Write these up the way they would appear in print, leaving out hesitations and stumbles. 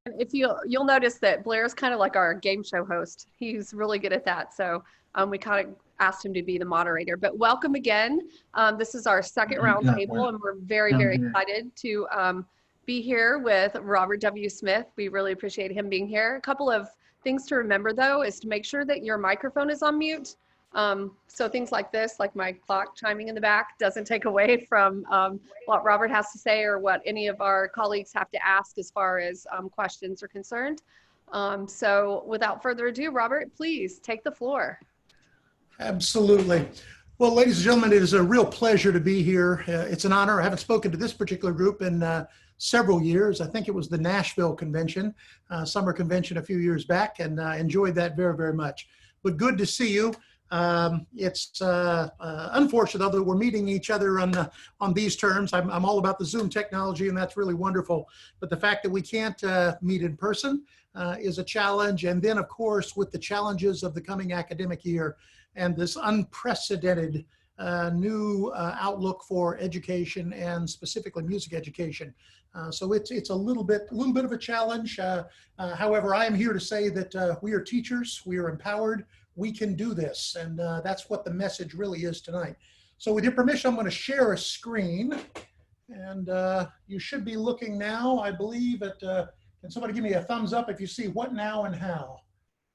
And if you'll notice that Blair's kind of like our game show host. He's really good at that. So we kind of asked him to be the moderator. But welcome again. This is our second roundtable, and we're very, very excited to be here with Robert W. Smith. We really appreciate him being here. A couple of things to remember, though, is to make sure that your microphone is on mute. So things like this, like my clock chiming in the back, doesn't take away from what Robert has to say or what any of our colleagues have to ask as far as questions are concerned. So without further ado, Robert, please take the floor. Absolutely. Well, ladies and gentlemen, it is a real pleasure to be here. It's an honor. I haven't spoken to this particular group in several years. I think it was the Nashville convention, summer convention a few years back, and enjoyed that very, very much. But good to see you. It's unfortunate, though, that we're meeting each other on these terms. I'm all about the Zoom technology, and that's really wonderful. But the fact that we can't meet in person is a challenge. And then, of course, with the challenges of the coming academic year and this unprecedented new outlook for education and specifically music education. So it's a little bit of a challenge. However, I am here to say that we are teachers, we are empowered, we can do this, and that's what the message really is tonight. So with your permission, I'm going to share a screen, and you should be looking now, I believe, at, can somebody give me a thumbs up if you see what, now, and how?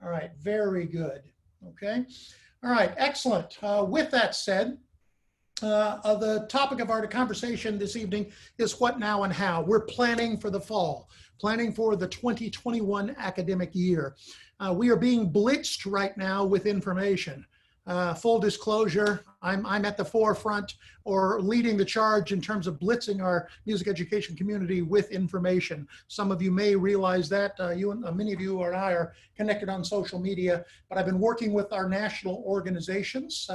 All right, very good. Okay. All right, excellent. With that said, the topic of our conversation this evening is what now and how. We're planning for the fall, planning for the 2021 academic year. We are being blitzed right now with information. Full disclosure, I'm at the forefront or leading the charge in terms of blitzing our music education community with information. Some of you may realize that. Many of you and I are connected on social media, but I've been working with our national organizations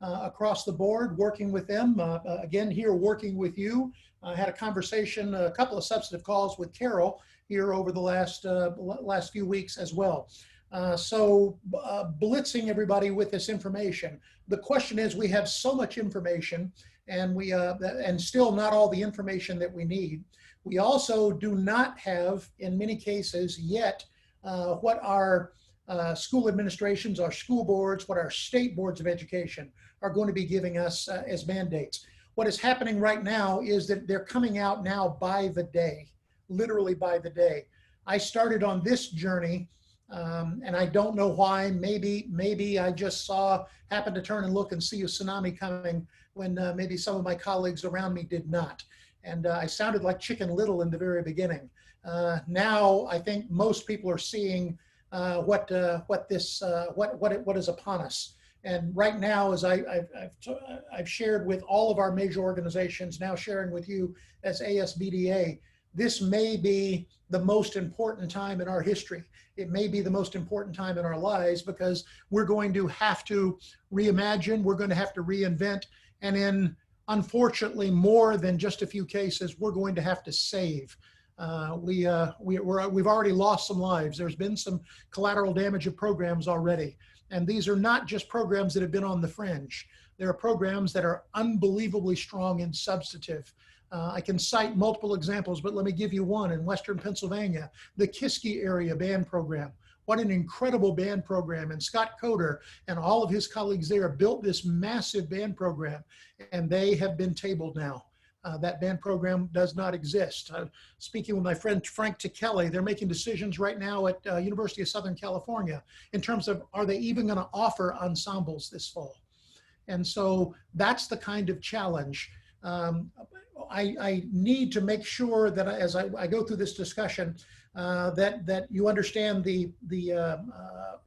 across the board, working with them. Again, here working with you. I had a conversation, a couple of substantive calls with Carol here over the last few weeks as well. Blitzing everybody with this information. The question is, we have so much information, and and still not all the information that we need. We also do not have, in many cases yet, what our school administrations, our school boards, what our state boards of education are going to be giving us as mandates. What is happening right now is that they're coming out now by the day, literally by the day. I started on this journey, and I don't know why. Maybe I just happened to turn and look and see a tsunami coming when maybe some of my colleagues around me did not. And I sounded like Chicken Little in the very beginning. Now I think most people are seeing what is upon us. And right now, as I've shared with all of our major organizations, now sharing with you as ASBDA, this may be the most important time in our history. It may be the most important time in our lives, because we're going to have to reimagine, we're going to have to reinvent, and in, unfortunately, more than just a few cases, we're going to have to save. We've already lost some lives. There's been some collateral damage of programs already. And these are not just programs that have been on the fringe. There are programs that are unbelievably strong and substantive. I can cite multiple examples, but let me give you one. In Western Pennsylvania, the Kiski area band program. What an incredible band program. And Scott Coder and all of his colleagues there built this massive band program, and they have been tabled now. That band program does not exist. Speaking with my friend Frank Tikelli, they're making decisions right now at University of Southern California in terms of, are they even going to offer ensembles this fall? And so that's the kind of challenge. I need to make sure that as I go through this discussion, that you understand the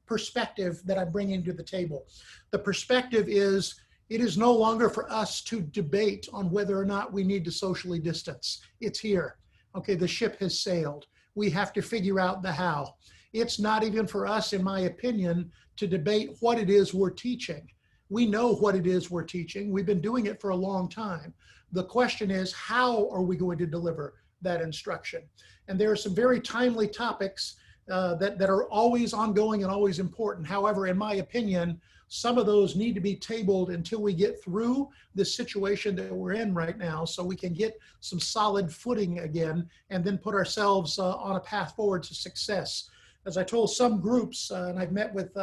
perspective that I'm bringing to the table. The perspective is, it is no longer for us to debate on whether or not we need to socially distance. It's here. Okay, the ship has sailed. We have to figure out the how. It's not even for us, in my opinion, to debate what it is we're teaching. We know what it is we're teaching. We've been doing it for a long time. The question is, how are we going to deliver that instruction? And there are some very timely topics that are always ongoing and always important. However, in my opinion, Some of those need to be tabled until we get through this situation that we're in right now, so we can get some solid footing again and then put ourselves on a path forward to success. As I told some groups, and I've met with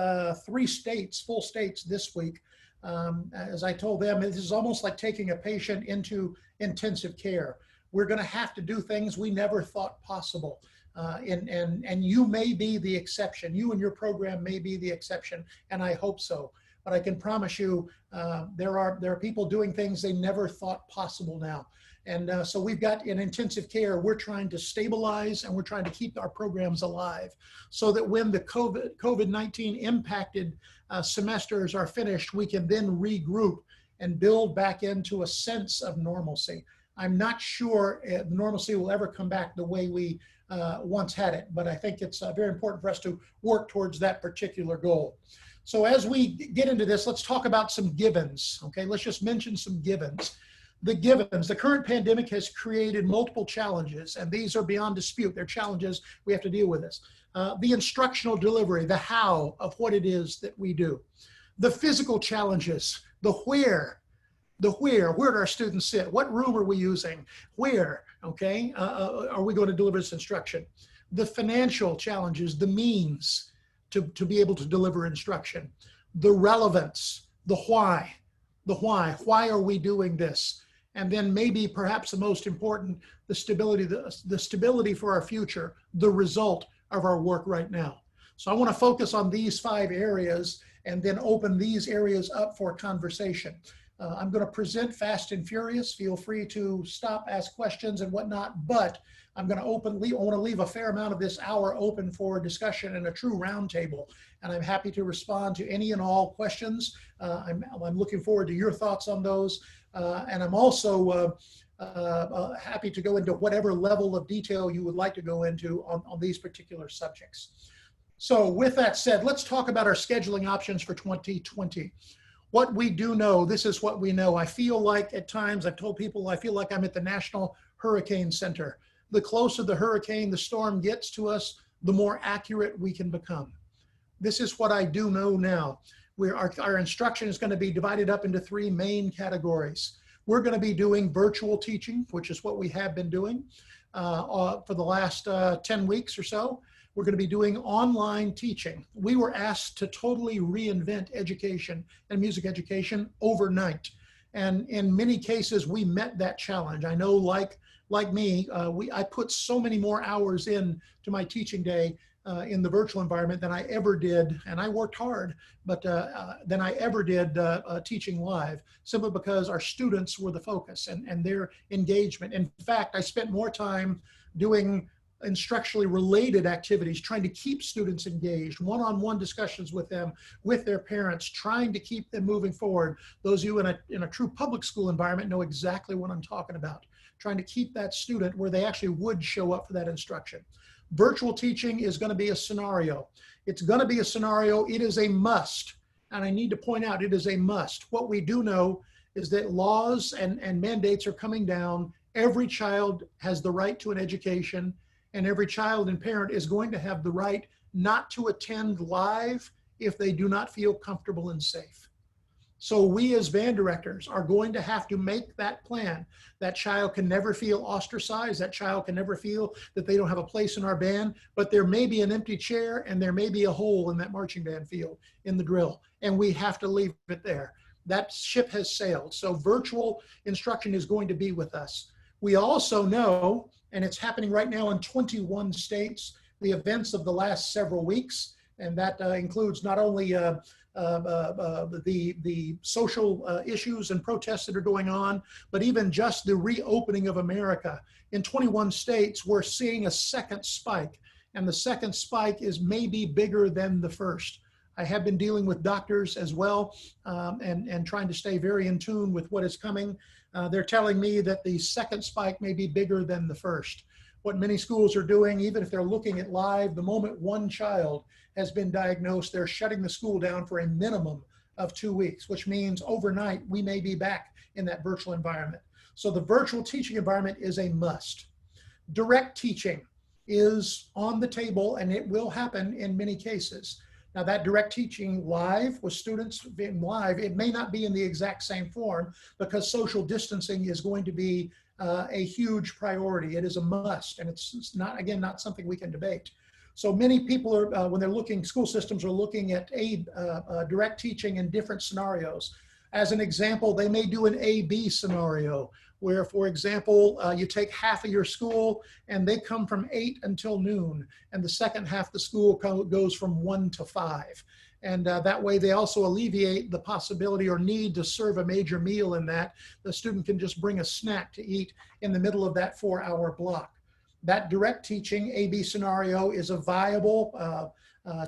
3 states, full states this week, as I told them, this is almost like taking a patient into intensive care. We're going to have to do things we never thought possible. And you may be the exception. You and your program may be the exception, and I hope so. But I can promise you, there are people doing things they never thought possible now. And so we've got in intensive care, we're trying to stabilize and we're trying to keep our programs alive so that when the COVID-19 impacted semesters are finished, we can then regroup and build back into a sense of normalcy. I'm not sure normalcy will ever come back the way we once had it, but I think it's very important for us to work towards that particular goal. So as we get into this, let's talk about some givens. Okay, let's just mention some givens. The givens, the current pandemic has created multiple challenges, and these are beyond dispute. They're challenges, we have to deal with this. The instructional delivery, the how of what it is that we do. The physical challenges, the where do our students sit? What room are we using? Where, okay, are we going to deliver this instruction? The financial challenges, the means to be able to deliver instruction. The relevance, the why. Why are we doing this? And then maybe perhaps the most important, the stability for our future, the result of our work right now. So I want to focus on these 5 areas and then open these areas up for conversation. I'm going to present fast and furious. Feel free to stop, ask questions and whatnot, but I'm going to I want to leave a fair amount of this hour open for discussion and a true roundtable. And I'm happy to respond to any and all questions. I'm looking forward to your thoughts on those. And I'm also happy to go into whatever level of detail you would like to go into on these particular subjects. So with that said, let's talk about our scheduling options for 2020. What we do know, this is what we know. I feel like at times, I've told people, I feel like I'm at the National Hurricane Center. The closer the hurricane, the storm gets to us, the more accurate we can become. This is what I do know now. Our instruction is going to be divided up into 3 main categories. We're going to be doing virtual teaching, which is what we have been doing for the last 10 weeks or so. We're going to be doing online teaching. We were asked to totally reinvent education and music education overnight. And in many cases, we met that challenge. I know like me, I put so many more hours in to my teaching day in the virtual environment than I ever did, and I worked hard, but than I ever did teaching live, simply because our students were the focus and their engagement. In fact, I spent more time doing instructionally related activities, trying to keep students engaged, one-on-one discussions with them, with their parents, trying to keep them moving forward. Those of you in a true public school environment know exactly what I'm talking about, trying to keep that student where they actually would show up for that instruction. Virtual teaching is going to be a scenario. It's going to be a scenario. It is a must. And I need to point out, it is a must. What we do know is that laws and mandates are coming down. Every child has the right to an education, and every child and parent is going to have the right not to attend live if they do not feel comfortable and safe. So we as band directors are going to have to make that plan. That child can never feel ostracized. That child can never feel that they don't have a place in our band, but there may be an empty chair and there may be a hole in that marching band field in the drill, and we have to leave it there. That ship has sailed. So virtual instruction is going to be with us. We also know, and it's happening right now in 21 states, the events of the last several weeks, and that includes not only the social issues and protests that are going on, but even just the reopening of America. In 21 states, we're seeing a second spike, and the second spike is maybe bigger than the first. I have been dealing with doctors as well and trying to stay very in tune with what is coming. They're telling me that the second spike may be bigger than the first. What many schools are doing, even if they're looking at live, the moment one child has been diagnosed, they're shutting the school down for a minimum of 2 weeks, which means overnight we may be back in that virtual environment. So the virtual teaching environment is a must. Direct teaching is on the table, and it will happen in many cases. Now that direct teaching live with students being live, it may not be in the exact same form because social distancing is going to be a huge priority. It is a must, and it's not, again, not something we can debate. So many people are, when they're looking, school systems are looking at direct teaching in different scenarios. As an example, they may do an A-B scenario where, for example, you take half of your school and they come from 8 until noon, and the second half of the school goes from 1 to 5. And that way they also alleviate the possibility or need to serve a major meal in that. The student can just bring a snack to eat in the middle of that 4-hour block. That direct teaching A-B scenario is a viable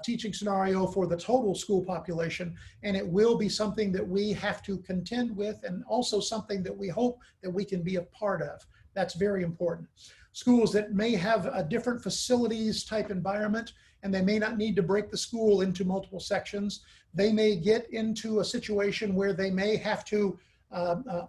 teaching scenario for the total school population, and it will be something that we have to contend with, and also something that we hope that we can be a part of. That's very important. Schools that may have a different facilities type environment, and they may not need to break the school into multiple sections, they may get into a situation where they may have to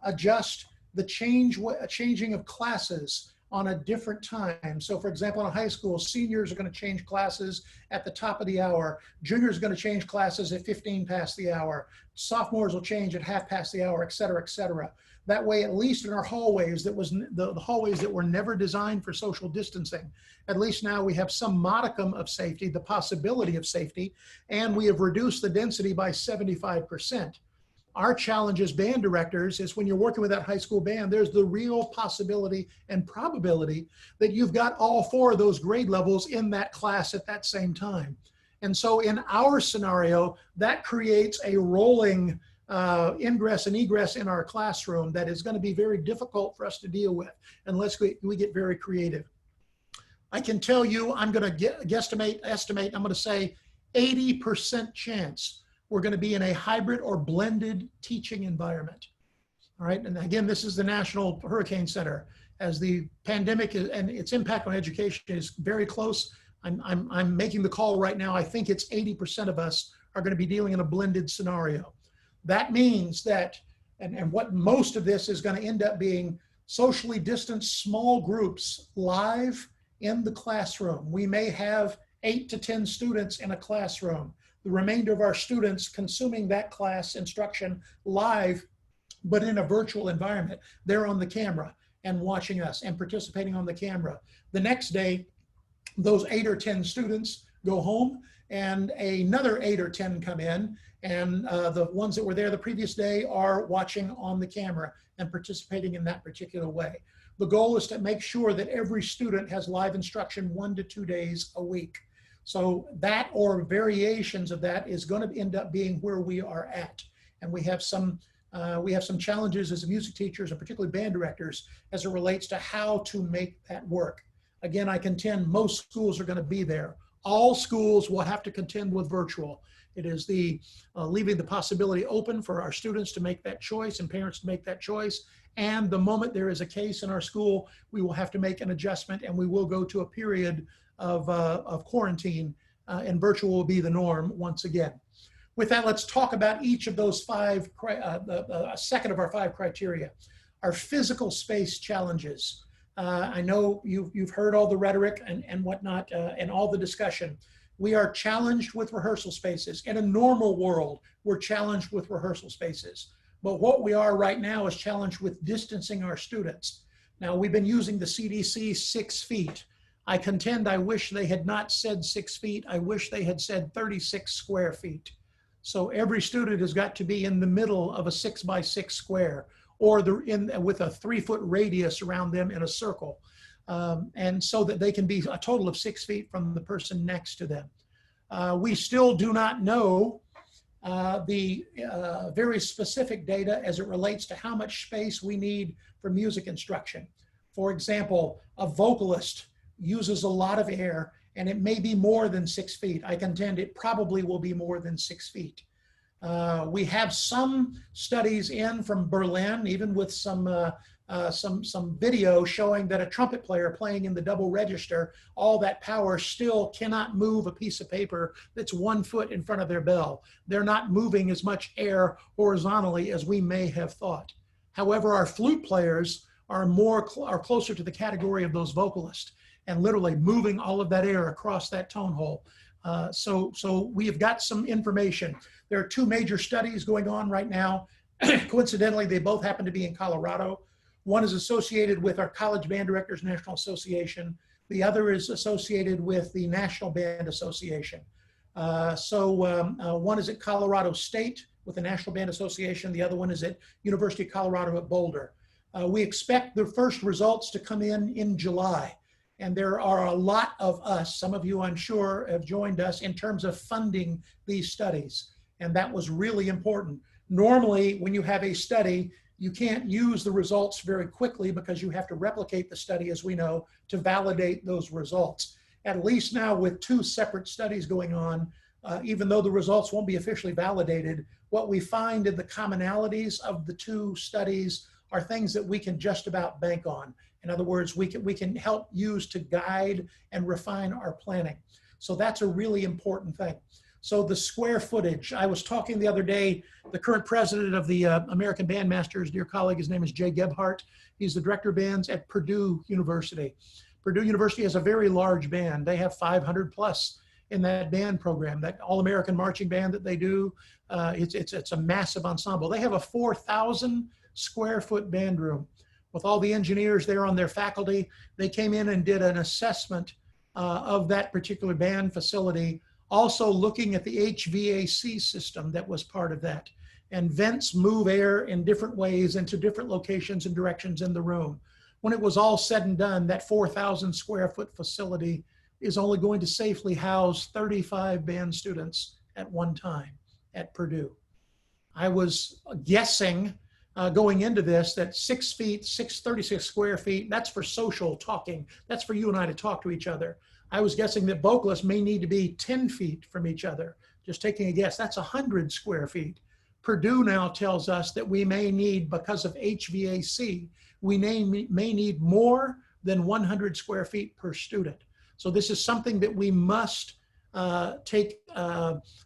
adjust the changing of classes on a different time. So for example, in a high school, seniors are going to change classes at the top of the hour. Juniors are going to change classes at 15 past the hour. Sophomores will change at half past the hour, et cetera, et cetera. That way, at least in our hallways, that was the hallways that were never designed for social distancing, at least now we have some modicum of safety, the possibility of safety, and we have reduced the density by 75%. Our challenge as band directors is when you're working with that high school band, there's the real possibility and probability that you've got all 4 of those grade levels in that class at that same time. And so in our scenario, that creates a rolling ingress and egress in our classroom that is going to be very difficult for us to deal with unless we get very creative. I can tell you, I'm going to estimate, I'm going to say 80% chance we're going to be in a hybrid or blended teaching environment. All right, and again, this is the National Hurricane Center. As the pandemic and its impact on education is very close, I'm making the call right now. I think it's 80% of us are going to be dealing in a blended scenario. That means that, and what most of this is going to end up being, socially distanced small groups live in the classroom. We may have 8 to 10 students in a classroom. The remainder of our students consuming that class instruction live, but in a virtual environment. They're on the camera and watching us and participating on the camera. The next day, those 8 or 10 students go home and another 8 or 10 come in, and the ones that were there the previous day are watching on the camera and participating in that particular way. The goal is to make sure that every student has live instruction 1 to 2 days a week. So that or variations of that is going to end up being where we are at. And we have some challenges as music teachers and particularly band directors as it relates to how to make that work. Again, I contend most schools are going to be there. All schools will have to contend with virtual. It is the leaving the possibility open for our students to make that choice and parents to make that choice. And the moment there is a case in our school, we will have to make an adjustment, and we will go to a period of quarantine, and virtual will be the norm once again. With that, let's talk about each of those 5, a second of our 5 criteria. Our physical space challenges. I know you've heard all the rhetoric and whatnot, and all the discussion. We are challenged with rehearsal spaces. In a normal world, we're challenged with rehearsal spaces. But what we are right now is challenged with distancing our students. Now, we've been using the CDC 6 feet. I contend I wish they had not said 6 feet. I wish they had said 36 square feet. So every student has got to be in the middle of a 6 by 6 square, or with a 3-foot radius around them in a circle. And so that they can be a total of 6 feet from the person next to them. We still do not know the very specific data as it relates to how much space we need for music instruction. For example, a vocalist uses a lot of air, and it may be more than 6 feet. I contend it probably will be more than 6 feet. We have some studies in from Berlin, even with some video showing that a trumpet player playing in the double register, all that power still cannot move a piece of paper that's 1 foot in front of their bell. They're not moving as much air horizontally as we may have thought. However, our flute players are closer to the category of those vocalists, and literally moving all of that air across that tone hole. So we have got some information. There are two major studies going on right now. Coincidentally, they both happen to be in Colorado. One is associated with our College Band Directors National Association. The other is associated with the National Band Association. One is at Colorado State with the National Band Association. The other one is at University of Colorado at Boulder. We expect the first results to come in July. And there are a lot of us, some of you I'm sure have joined us in terms of funding these studies. And that was really important. Normally, when you have a study, you can't use the results very quickly because you have to replicate the study, as we know, to validate those results. At least now with two separate studies going on, even though the results won't be officially validated, what we find in the commonalities of the two studies are things that we can just about bank on. In other words, we can help use to guide and refine our planning. So that's a really important thing. So the square footage, I was talking the other day, the current president of the American Bandmasters, dear colleague, his name is Jay Gebhardt. He's the director of bands at Purdue University. Purdue University has a very large band. They have 500 plus in that band program, that all-American marching band that they do. It's a massive ensemble. They have a 4,000 square foot band room with all the engineers there on their faculty. They came in and did an assessment of that particular band facility, also looking at the HVAC system that was part of that. And vents move air in different ways into different locations and directions in the room. When it was all said and done, that 4,000 square foot facility is only going to safely house 35 band students at one time at Purdue. I was guessing going into this that 6 feet, 36 square feet, that's for social talking. That's for you and I to talk to each other. I was guessing that vocalists may need to be 10 feet from each other. Just taking a guess, that's 100 square feet. Purdue now tells us that we may need, because of HVAC, we may need more than 100 square feet per student. So this is something that we must take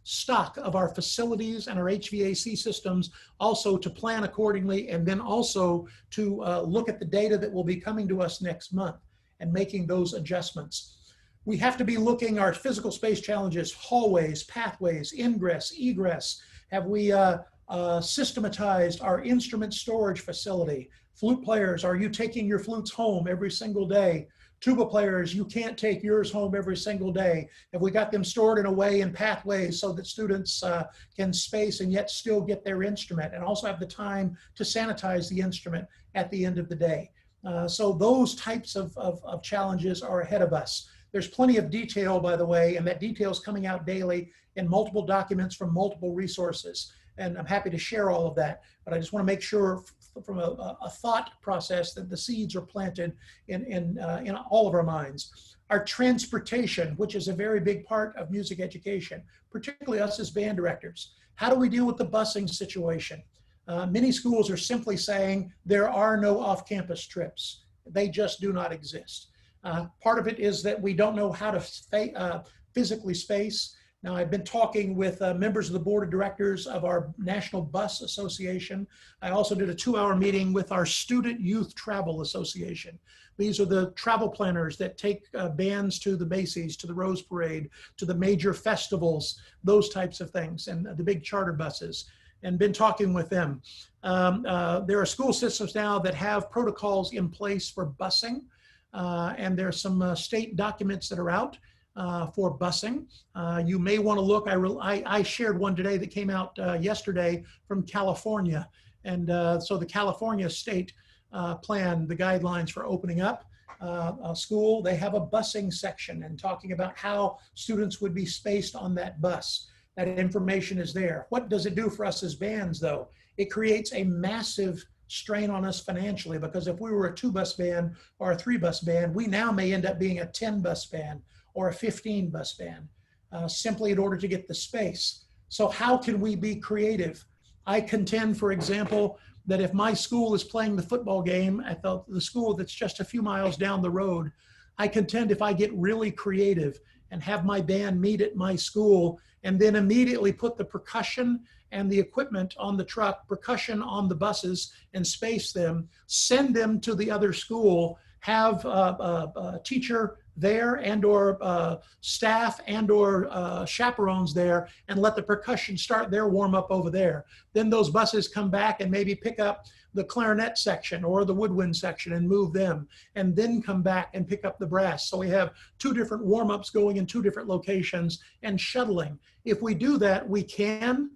stock of our facilities and our HVAC systems, also to plan accordingly, and then also to look at the data that will be coming to us next month and making those adjustments. We have to be looking our physical space challenges, hallways, pathways, ingress, egress. Have we systematized our instrument storage facility? Flute players, are you taking your flutes home every single day? Tuba players, you can't take yours home every single day. Have we got them stored in a way in pathways so that students can space and yet still get their instrument, and also have the time to sanitize the instrument at the end of the day? So those types of challenges are ahead of us. There's plenty of detail, by the way, and that detail is coming out daily in multiple documents from multiple resources. And I'm happy to share all of that, but I just want to make sure from a thought process that the seeds are planted in all of our minds. Our transportation, which is a very big part of music education, particularly us as band directors. How do we deal with the busing situation? Many schools are simply saying there are no off-campus trips. They just do not exist. Part of it is that we don't know how to physically space. Now, I've been talking with members of the board of directors of our National Bus Association. I also did a 2-hour meeting with our Student Youth Travel Association. These are the travel planners that take bands to the Macy's, to the Rose Parade, to the major festivals, those types of things, and the big charter buses, and been talking with them. There are school systems now that have protocols in place for busing, and there are some state documents that are out for busing. You may want to look, I shared one today that came out yesterday from California. And so the California state plan, the guidelines for opening up a school, they have a busing section and talking about how students would be spaced on that bus. That information is there. What does it do for us as bands though? It creates a massive strain on us financially, because if we were a 2-bus band or a 3-bus band, we now may end up being a 10-bus band or a 15-bus band, simply in order to get the space. So how can we be creative? I contend, for example, that if my school is playing the football game at the school that's just a few miles down the road, I contend if I get really creative and have my band meet at my school and then immediately put the percussion and the equipment on the truck, percussion on the buses, and space them, send them to the other school, have a teacher there and or staff and or chaperones there, and let the percussion start their warm up over there. Then those buses come back and maybe pick up the clarinet section or the woodwind section and move them, and then come back and pick up the brass. So we have two different warm-ups going in two different locations and shuttling. If we do that, we can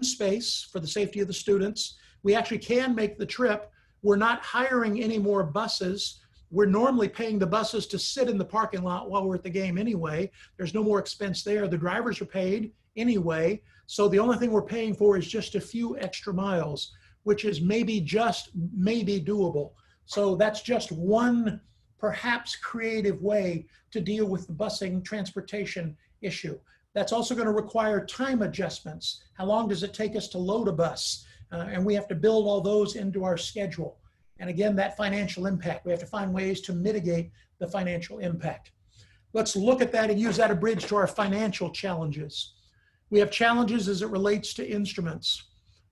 space for the safety of the students. We actually can make the trip. We're not hiring any more buses. We're normally paying the buses to sit in the parking lot while we're at the game anyway. There's no more expense there. The drivers are paid anyway. So the only thing we're paying for is just a few extra miles, which is maybe doable. So that's just one perhaps creative way to deal with the busing transportation issue. That's also going to require time adjustments. How long does it take us to load a bus? And we have to build all those into our schedule. And again, that financial impact, we have to find ways to mitigate the financial impact. Let's look at that and use that as a bridge to our financial challenges. We have challenges as it relates to instruments.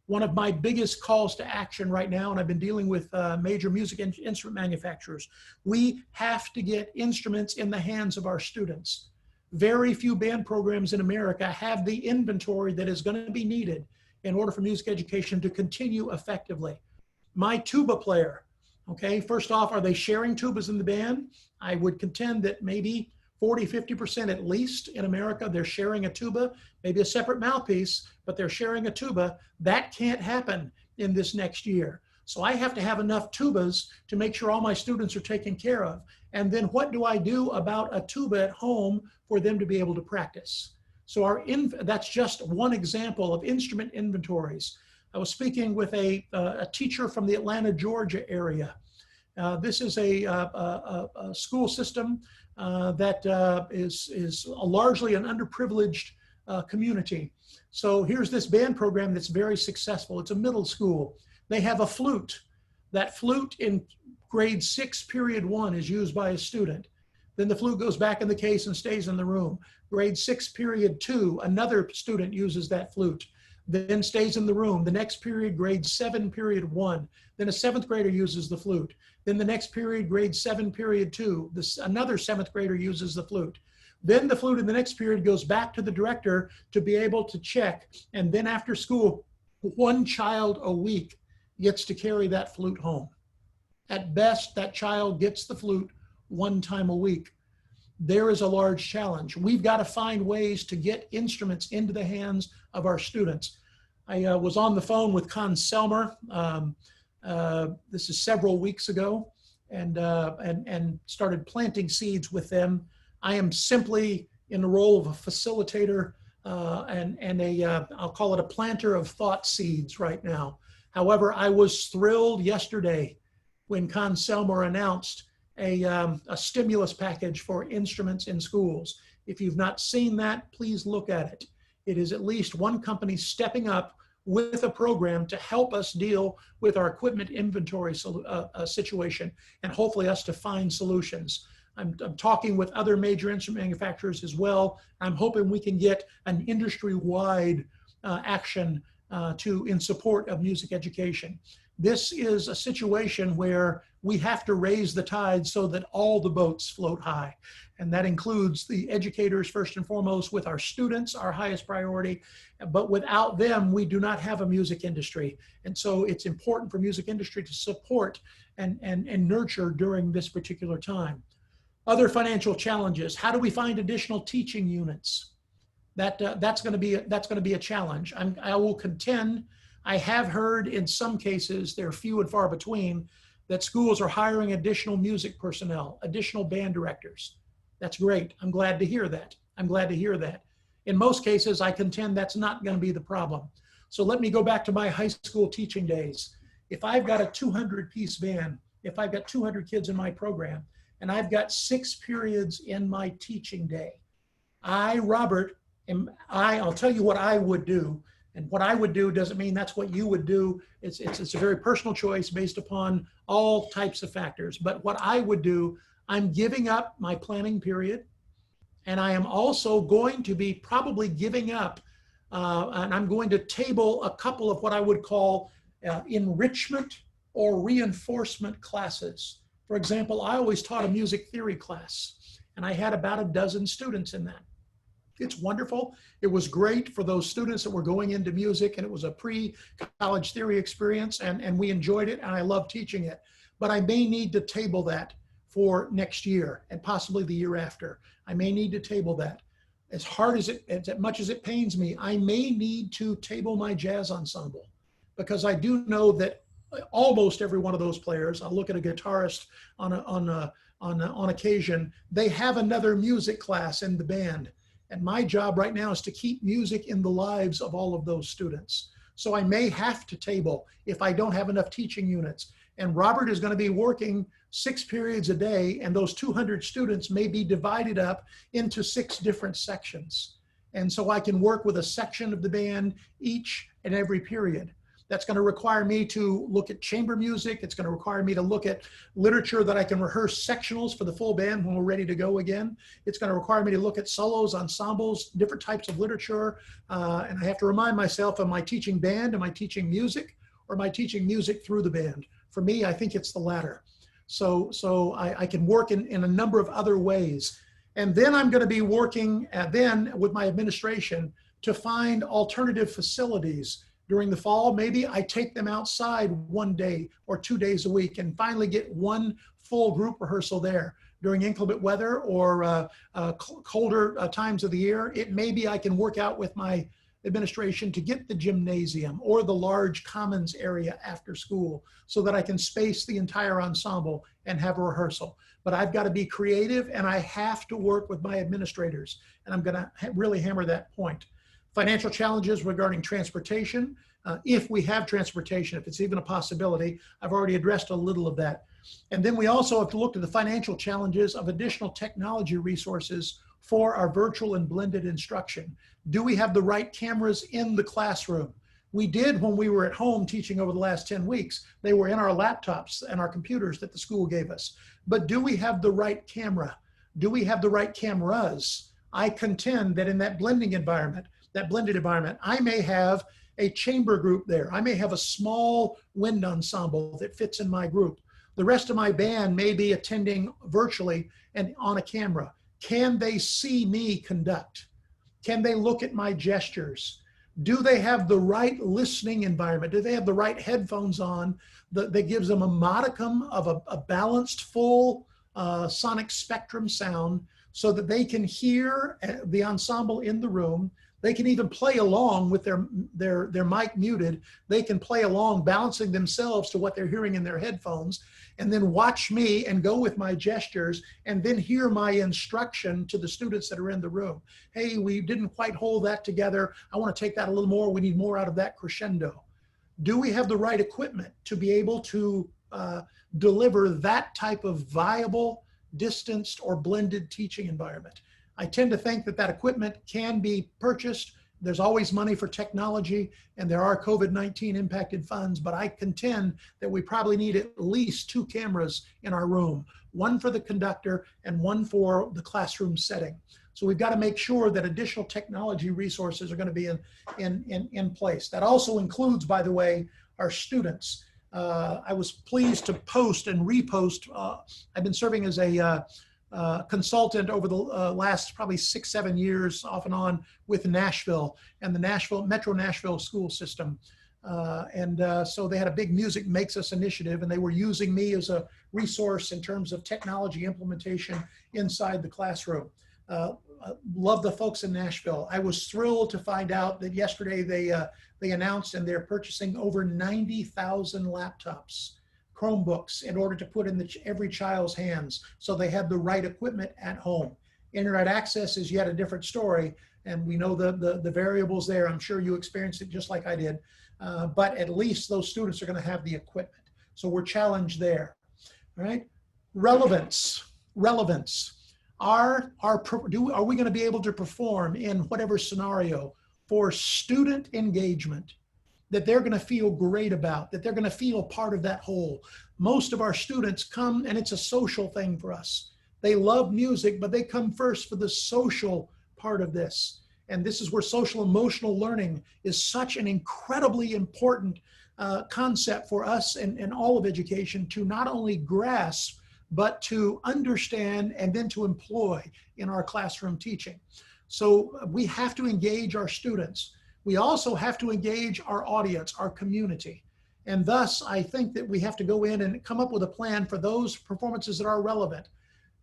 One of my biggest calls to action right now, and I've been dealing with major music instrument manufacturers, we have to get instruments in the hands of our students. Very few band programs in America have the inventory that is going to be needed in order for music education to continue effectively. My tuba player, okay, first off, are they sharing tubas in the band? I would contend that maybe 40, 50% at least in America, they're sharing a tuba, maybe a separate mouthpiece, but they're sharing a tuba. That can't happen in this next year. So I have to have enough tubas to make sure all my students are taken care of. And then what do I do about a tuba at home for them to be able to practice? So that's just one example of instrument inventories. I was speaking with a teacher from the Atlanta, Georgia area. This is a school system that is largely an underprivileged community. So here's this band program that's very successful. It's a middle school. They have a flute. That flute in grade 6, period 1 is used by a student. Then the flute goes back in the case and stays in the room. Grade 6, period 2, another student uses that flute, then stays in the room. The next period, grade 7, period 1, then a 7th grader uses the flute. Then the next period, grade 7, period 2, another 7th grader uses the flute. Then the flute in the next period goes back to the director to be able to check. And then after school, one child a week gets to carry that flute home. At best, that child gets the flute one time a week. There is a large challenge. We've got to find ways to get instruments into the hands of our students. I was on the phone with Con Selmer. This is several weeks ago, and started planting seeds with them. I am simply in the role of a facilitator and I'll call it a planter of thought seeds right now. However, I was thrilled yesterday when Con Selmer announced a stimulus package for instruments in schools. If you've not seen that, please look at it. It is at least one company stepping up with a program to help us deal with our equipment inventory situation, and hopefully us to find solutions. I'm talking with other major instrument manufacturers as well. I'm hoping we can get an industry-wide action in support of music education. This is a situation where we have to raise the tide so that all the boats float high. And that includes the educators first and foremost, with our students, our highest priority. But without them, we do not have a music industry. And so it's important for music industry to support and nurture during this particular time. Other financial challenges: how do we find additional teaching units? That's going to be a challenge. I will contend, I have heard in some cases, they're few and far between, that schools are hiring additional music personnel, additional band directors. That's great. I'm glad to hear that. I'm glad to hear that. In most cases, I contend that's not going to be the problem. So let me go back to my high school teaching days. If I've got a 200-piece band, if I've got 200 kids in my program, and I've got 6 periods in my teaching day, Robert, I'll tell you what I would do. And what I would do doesn't mean that's what you would do. It's a very personal choice based upon all types of factors. But what I would do, I'm giving up my planning period. And I am also going to be probably giving up, and I'm going to table a couple of what I would call enrichment or reinforcement classes For example, I always taught a music theory class, and I had about a dozen students in that. It's wonderful. It was great for those students that were going into music, and it was a pre-college theory experience, and we enjoyed it, and I love teaching it. But I may need to table that for next year and possibly the year after. I may need to table that. As hard as as much as it pains me, I may need to table my jazz ensemble, because I do know that almost every one of those players, I'll look at a guitarist on occasion, they have another music class in the band. And my job right now is to keep music in the lives of all of those students. So I may have to table if I don't have enough teaching units. And Robert is going to be working 6 periods a day, and those 200 students may be divided up into 6 different sections. And so I can work with a section of the band each and every period. That's going to require me to look at chamber music. It's going to require me to look at literature that I can rehearse sectionals for the full band when we're ready to go again. It's going to require me to look at solos, ensembles, different types of literature. And I have to remind myself, am I teaching band? Am I teaching music? Or am I teaching music through the band? For me, I think it's the latter. So I can work in a number of other ways. And then I'm going to be working then with my administration to find alternative facilities. During the fall, maybe I take them outside 1 day or 2 days a week and finally get one full group rehearsal there. During inclement weather or colder times of the year, it may be I can work out with my administration to get the gymnasium or the large commons area after school so that I can space the entire ensemble and have a rehearsal. But I've got to be creative, and I have to work with my administrators, and I'm going to really hammer that point. Financial challenges regarding transportation, if we have transportation, if it's even a possibility. I've already addressed a little of that. And then we also have to look at the financial challenges of additional technology resources for our virtual and blended instruction. Do we have the right cameras in the classroom? We did when we were at home teaching over the last 10 weeks. They were in our laptops and our computers that the school gave us. But do we have the right camera? Do we have the right cameras? I contend that in that blended environment, I may have a chamber group there. I may have a small wind ensemble that fits in my group. The rest of my band may be attending virtually and on a camera. Can they see me conduct? Can they look at my gestures? Do they have the right listening environment? Do they have the right headphones on that gives them a modicum of a balanced, full sonic spectrum sound so that they can hear the ensemble in the room? They can even play along with their mic muted. They can play along, balancing themselves to what they're hearing in their headphones, and then watch me and go with my gestures, and then hear my instruction to the students that are in the room. Hey, we didn't quite hold that together. I want to take that a little more. We need more out of that crescendo. Do we have the right equipment to be able to deliver that type of viable, distanced, or blended teaching environment? I tend to think that equipment can be purchased. There's always money for technology, and there are COVID-19 impacted funds, but I contend that we probably need at least 2 cameras in our room, one for the conductor and one for the classroom setting. So we've got to make sure that additional technology resources are going to be in place. That also includes, by the way, our students. I was pleased to post and repost. I've been serving as a consultant over the last probably 6-7 years off and on with Nashville and the Metro Nashville school system. So they had a big Music Makes Us initiative, and they were using me as a resource in terms of technology implementation inside the classroom. Love the folks in Nashville. I was thrilled to find out that yesterday they announced and they're purchasing over 90,000 laptops, Chromebooks, in order to put in every child's hands so they have the right equipment at home. Internet access is yet a different story, and we know the variables there. I'm sure you experienced it just like I did, but at least those students are going to have the equipment. So we're challenged there. All right, relevance. Are we going to be able to perform in whatever scenario for student engagement that they're going to feel great about, that they're going to feel part of that whole? Most of our students come, and it's a social thing for us. They love music, but they come first for the social part of this. And this is where social emotional learning is such an incredibly important concept for us and all of education to not only grasp, but to understand and then to employ in our classroom teaching. So we have to engage our students. We also have to engage our audience, our community. And thus, I think that we have to go in and come up with a plan for those performances that are relevant.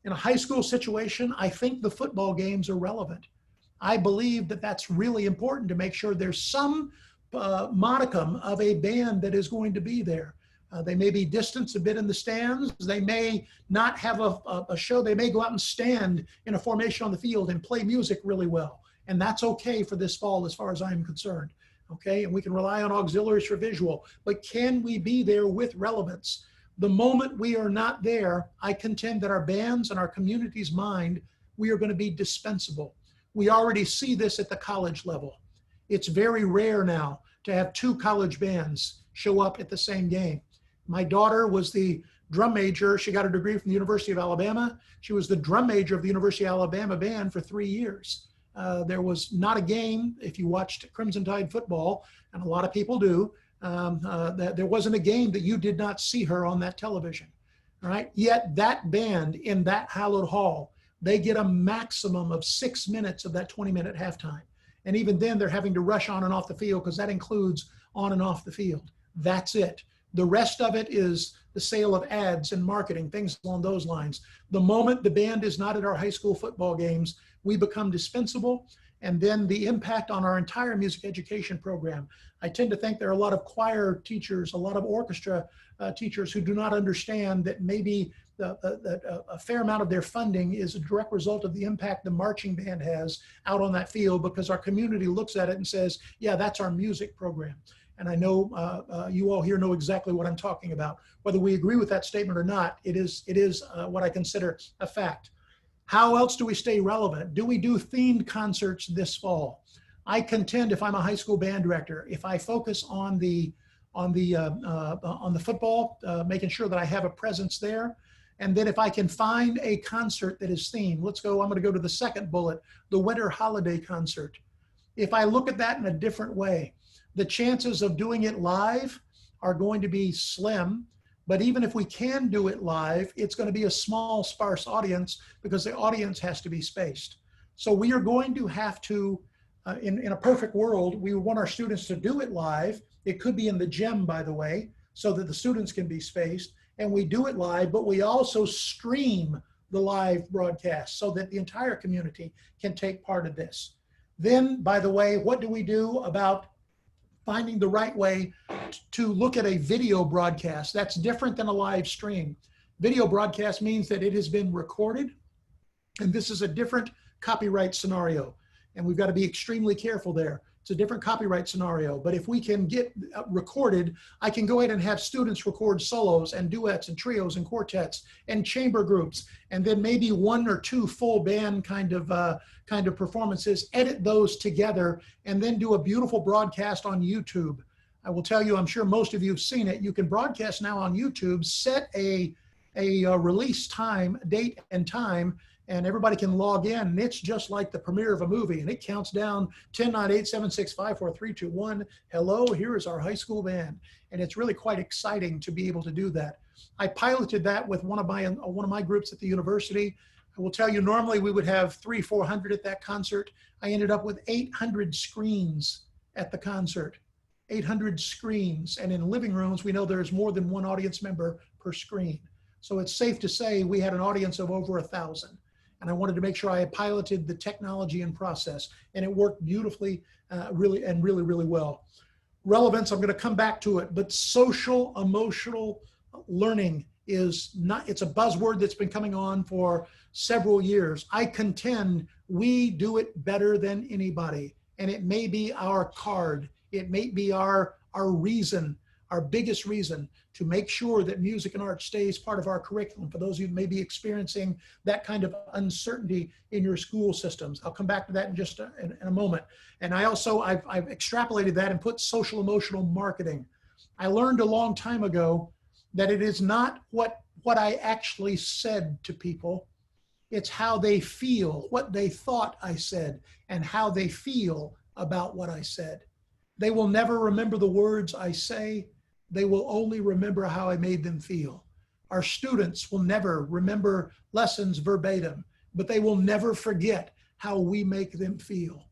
In a high school situation, I think the football games are relevant. I believe that that's really important to make sure there's some modicum of a band that is going to be there. They may be distanced a bit in the stands. They may not have a show. They may go out and stand in a formation on the field and play music really well. And that's okay for this fall as far as I'm concerned. Okay, and we can rely on auxiliaries for visual, but can we be there with relevance? The moment we are not there, I contend that our bands and our community's mind, we are going to be dispensable. We already see this at the college level. It's very rare now to have two college bands show up at the same game. My daughter was the drum major. She got a degree from the University of Alabama. She was the drum major of the University of Alabama band for 3 years. There was not a game, if you watched Crimson Tide football, and a lot of people do, there wasn't a game that you did not see her on that television. All right. Yet that band in that hallowed hall, they get a maximum of 6 minutes of that 20-minute halftime. And even then, they're having to rush on and off the field because that includes on and off the field. That's it. The rest of it is the sale of ads and marketing, things along those lines. The moment the band is not at our high school football games, we become dispensable. And then the impact on our entire music education program. I tend to think there are a lot of choir teachers, a lot of orchestra teachers who do not understand that maybe a fair amount of their funding is a direct result of the impact the marching band has out on that field, because our community looks at it and says, yeah, that's our music program. And I know you all here know exactly what I'm talking about. Whether we agree with that statement or not, it is what I consider a fact. How else do we stay relevant? Do we do themed concerts this fall? I contend, if I'm a high school band director, if I focus on the football, making sure that I have a presence there, and then if I can find a concert that is themed, I'm going to go to the second bullet, the winter holiday concert. If I look at that in a different way, the chances of doing it live are going to be slim. But even if we can do it live, it's going to be a small, sparse audience because the audience has to be spaced. So we are going to have to, in a perfect world, we want our students to do it live. It could be in the gym, by the way, so that the students can be spaced. And we do it live, but we also stream the live broadcast so that the entire community can take part of this. Then, by the way, what do we do about finding the right way to look at a video broadcast? That's different than a live stream. Video broadcast means that it has been recorded, and this is a different copyright scenario. And we've got to be extremely careful there. It's a different copyright scenario, but if we can get recorded, I can go ahead and have students record solos and duets and trios and quartets and chamber groups, and then maybe 1 or 2 full band kind of performances, edit those together, and then do a beautiful broadcast on YouTube. I will tell you, I'm sure most of you have seen it. You can broadcast now on YouTube, set a release time, date and time, and everybody can log in, and it's just like the premiere of a movie, and it counts down 10, 9, 8, 7, 6, 5, 4, 3, 2, 1. Hello, here is our high school band. And it's really quite exciting to be able to do that. I piloted that with one of my groups at the university. I will tell you, normally we would have 300, 400 at that concert. I ended up with 800 screens at the concert. 800 screens. And in living rooms, we know there's more than one audience member per screen. So it's safe to say we had an audience of over 1,000. And I wanted to make sure I had piloted the technology and process, and it worked beautifully, really well. Relevance, I'm going to come back to it, but social emotional learning is not, it's a buzzword that's been coming on for several years. I contend we do it better than anybody, and it may be our card. It may be our reason, our biggest reason to make sure that music and art stays part of our curriculum for those of you who may be experiencing that kind of uncertainty in your school systems. I'll come back to that in just in a moment. And I've extrapolated that and put social emotional marketing. I learned a long time ago that it is not what I actually said to people. It's how they feel, what they thought I said, and how they feel about what I said. They will never remember the words I say. They will only remember how I made them feel. Our students will never remember lessons verbatim, but they will never forget how we make them feel.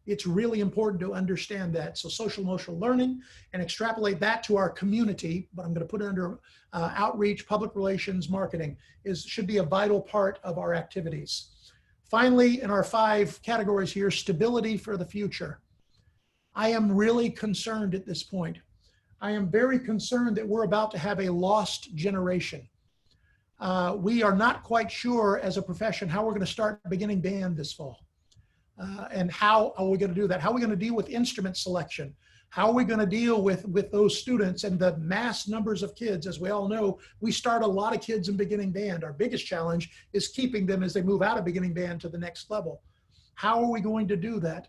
It's really important to understand that. So social emotional learning, and extrapolate that to our community, but I'm going to put it under outreach, public relations, marketing, should be a vital part of our activities. Finally, in our 5 categories here, stability for the future. I am really concerned at this point. I am very concerned that we're about to have a lost generation. We are not quite sure as a profession how we're going to start beginning band this fall. And how are we going to do that? How are we going to deal with instrument selection? How are we going to deal with those students and the mass numbers of kids? As we all know, we start a lot of kids in beginning band. Our biggest challenge is keeping them as they move out of beginning band to the next level. How are we going to do that?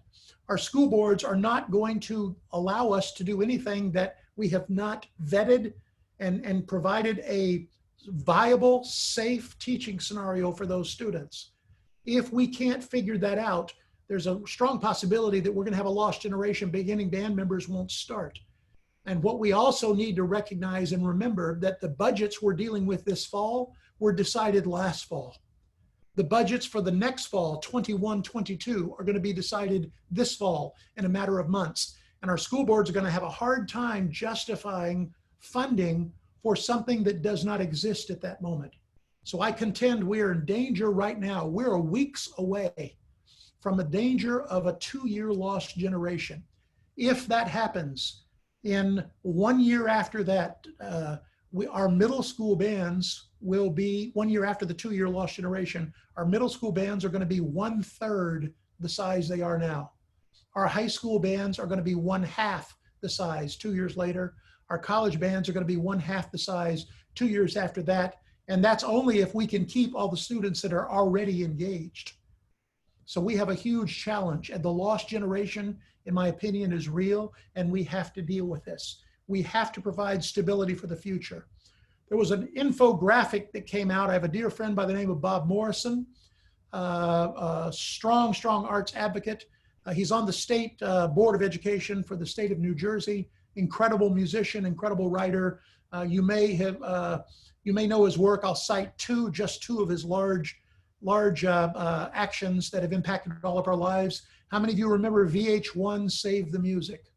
Our school boards are not going to allow us to do anything that we have not vetted and provided a viable, safe teaching scenario for those students. If we can't figure that out, there's a strong possibility that we're going to have a lost generation. Beginning band members won't start. And what we also need to recognize and remember that the budgets we're dealing with this fall were decided last fall. The budgets for the next fall, 21-22, are going to be decided this fall in a matter of months. And our school boards are going to have a hard time justifying funding for something that does not exist at that moment. So I contend we are in danger right now. We're weeks away from a danger of a 2-year lost generation. If that happens, in 1 year after that, our middle school bands will be, 1 year after the 2-year lost generation, our middle school bands are going to be 1/3 the size they are now. Our high school bands are going to be 1/2 the size 2 years later. Our college bands are going to be 1/2 the size 2 years after that. And that's only if we can keep all the students that are already engaged. So we have a huge challenge, and the lost generation, in my opinion, is real, and we have to deal with this. We have to provide stability for the future. There was an infographic that came out. I have a dear friend by the name of Bob Morrison, a strong arts advocate. He's on the state board of education for the state of New Jersey. Incredible musician, incredible writer. You may know his work. I'll cite just two of his large actions that have impacted all of our lives. How many of you remember VH1 Save the Music?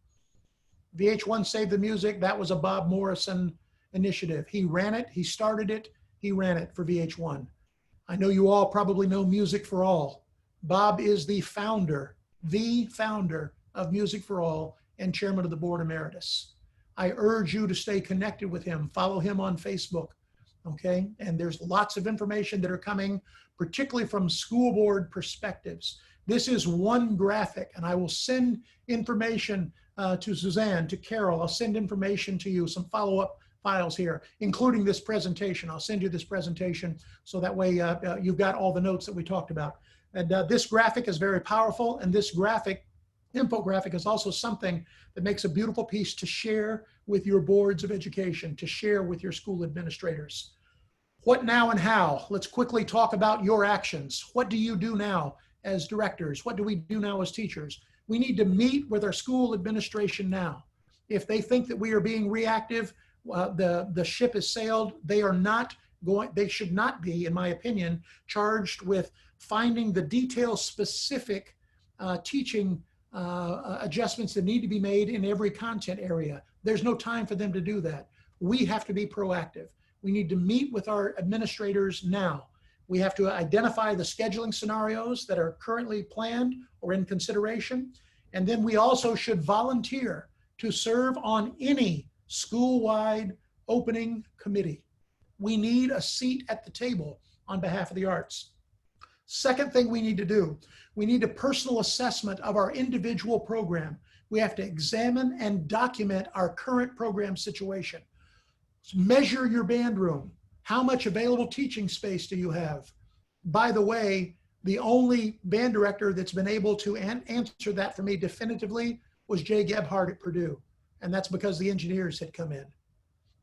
VH1 Save the Music, that was a Bob Morrison initiative. He ran it, he started it, he ran it for VH1. I know you all probably know Music for All. Bob is the founder of Music for All and chairman of the board emeritus. I urge you to stay connected with him. Follow him on Facebook, okay? And there's lots of information that are coming, particularly from school board perspectives. This is one graphic, and I will send information to Suzanne, to Carol. I'll send information to you, some follow-up files here, including this presentation. I'll send you this presentation so that way you've got all the notes that we talked about. And this graphic is very powerful, and this infographic is also something that makes a beautiful piece to share with your boards of education, to share with your school administrators. What now and how? Let's quickly talk about your actions. What do you do now as directors? What do we do now as teachers? We need to meet with our school administration now. If they think that we are being reactive, the ship has sailed. They should not be, in my opinion, charged with finding the detail-specific teaching adjustments that need to be made in every content area. There's no time for them to do that. We have to be proactive. We need to meet with our administrators now. We have to identify the scheduling scenarios that are currently planned or in consideration. And then we also should volunteer to serve on any school-wide opening committee. We need a seat at the table on behalf of the arts. Second thing we need to do, we need a personal assessment of our individual program. We have to examine and document our current program situation. Measure your band room. How much available teaching space do you have? By the way, the only band director that's been able to answer that for me definitively was Jay Gebhardt at Purdue. And that's because the engineers had come in.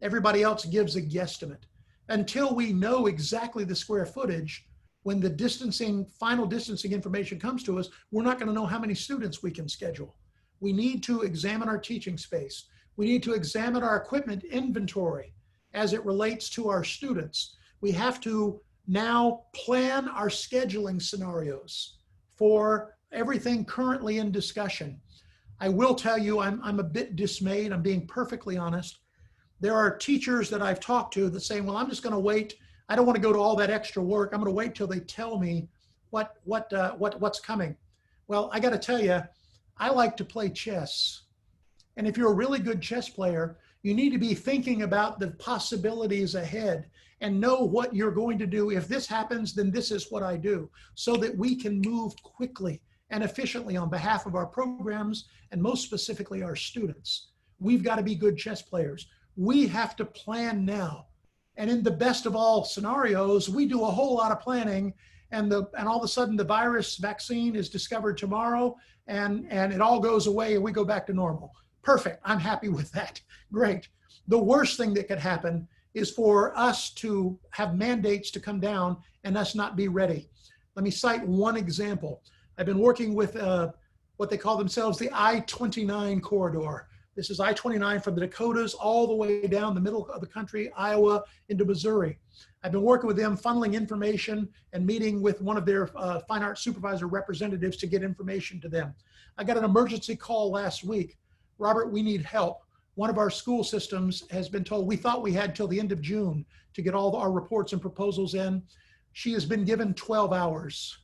Everybody else gives a guesstimate. Until we know exactly the square footage, when the final distancing information comes to us, we're not going to know how many students we can schedule. We need to examine our teaching space. We need to examine our equipment inventory as it relates to our students. We have to now plan our scheduling scenarios for everything currently in discussion. I will tell you, I'm a bit dismayed. I'm being perfectly honest. There are teachers that I've talked to that say, well, I'm just going to wait. I don't want to go to all that extra work. I'm going to wait till they tell me what's coming. Well, I got to tell you, I like to play chess. And if you're a really good chess player, you need to be thinking about the possibilities ahead and know what you're going to do. If this happens, then this is what I do, so that we can move quickly and efficiently on behalf of our programs and most specifically our students. We've got to be good chess players. We have to plan now. And in the best of all scenarios, we do a whole lot of planning, and all of a sudden the virus vaccine is discovered tomorrow, and it all goes away and we go back to normal. Perfect. I'm happy with that. Great. The worst thing that could happen is for us to have mandates to come down and us not be ready. Let me cite one example. I've been working with what they call themselves the I-29 corridor. This is I-29 from the Dakotas all the way down the middle of the country, Iowa, into Missouri. I've been working with them, funneling information and meeting with one of their fine arts supervisor representatives to get information to them. I got an emergency call last week. Robert, we need help. One of our school systems has been told, we thought we had till the end of June to get all our reports and proposals in. She has been given 12 hours,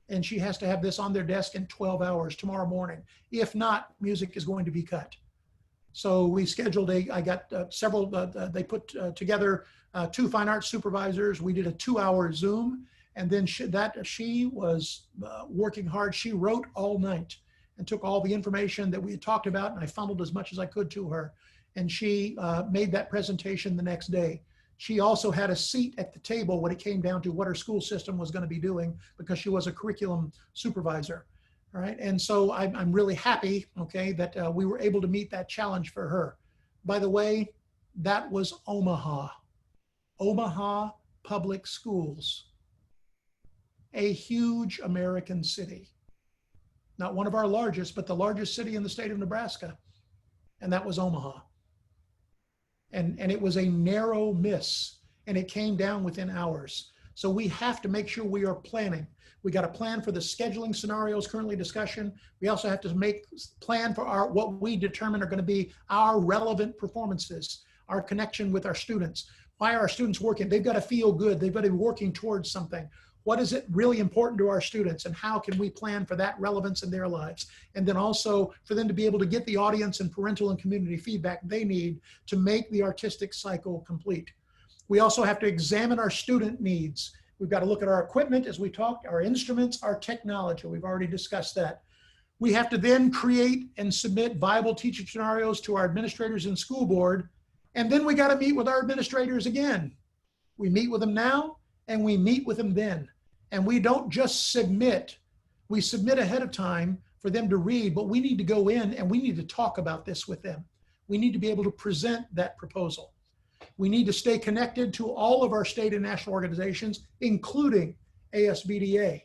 and she has to have this on their desk in 12 hours tomorrow morning. If not, music is going to be cut. So we scheduled I got several, they put together 2 fine arts supervisors. We did a 2-hour Zoom, and then she was working hard. She wrote all night and took all the information that we had talked about, and I funneled as much as I could to her. And she made that presentation the next day. She also had a seat at the table when it came down to what her school system was going to be doing, because she was a curriculum supervisor. All right, and so I'm really happy, okay, that we were able to meet that challenge for her. By the way, that was Omaha Public Schools, a huge American city. Not one of our largest, but the largest city in the state of Nebraska. And that was Omaha. And it was a narrow miss, and it came down within hours. So we have to make sure we are planning. We got to plan for the scheduling scenarios currently in discussion. We also have to plan for what we determine are going to be our relevant performances, our connection with our students. Why are our students working? They've got to feel good. They've got to be working towards something. What is it really important to our students, and how can we plan for that relevance in their lives? And then also for them to be able to get the audience and parental and community feedback they need to make the artistic cycle complete. We also have to examine our student needs. We've got to look at our equipment, as we talked, our instruments, our technology. We've already discussed that. We have to then create and submit viable teaching scenarios to our administrators and school board. And then we got to meet with our administrators again. We meet with them now, and we meet with them then. And we don't just submit. We submit ahead of time for them to read, but we need to go in and we need to talk about this with them. We need to be able to present that proposal. We need to stay connected to all of our state and national organizations, including ASBDA.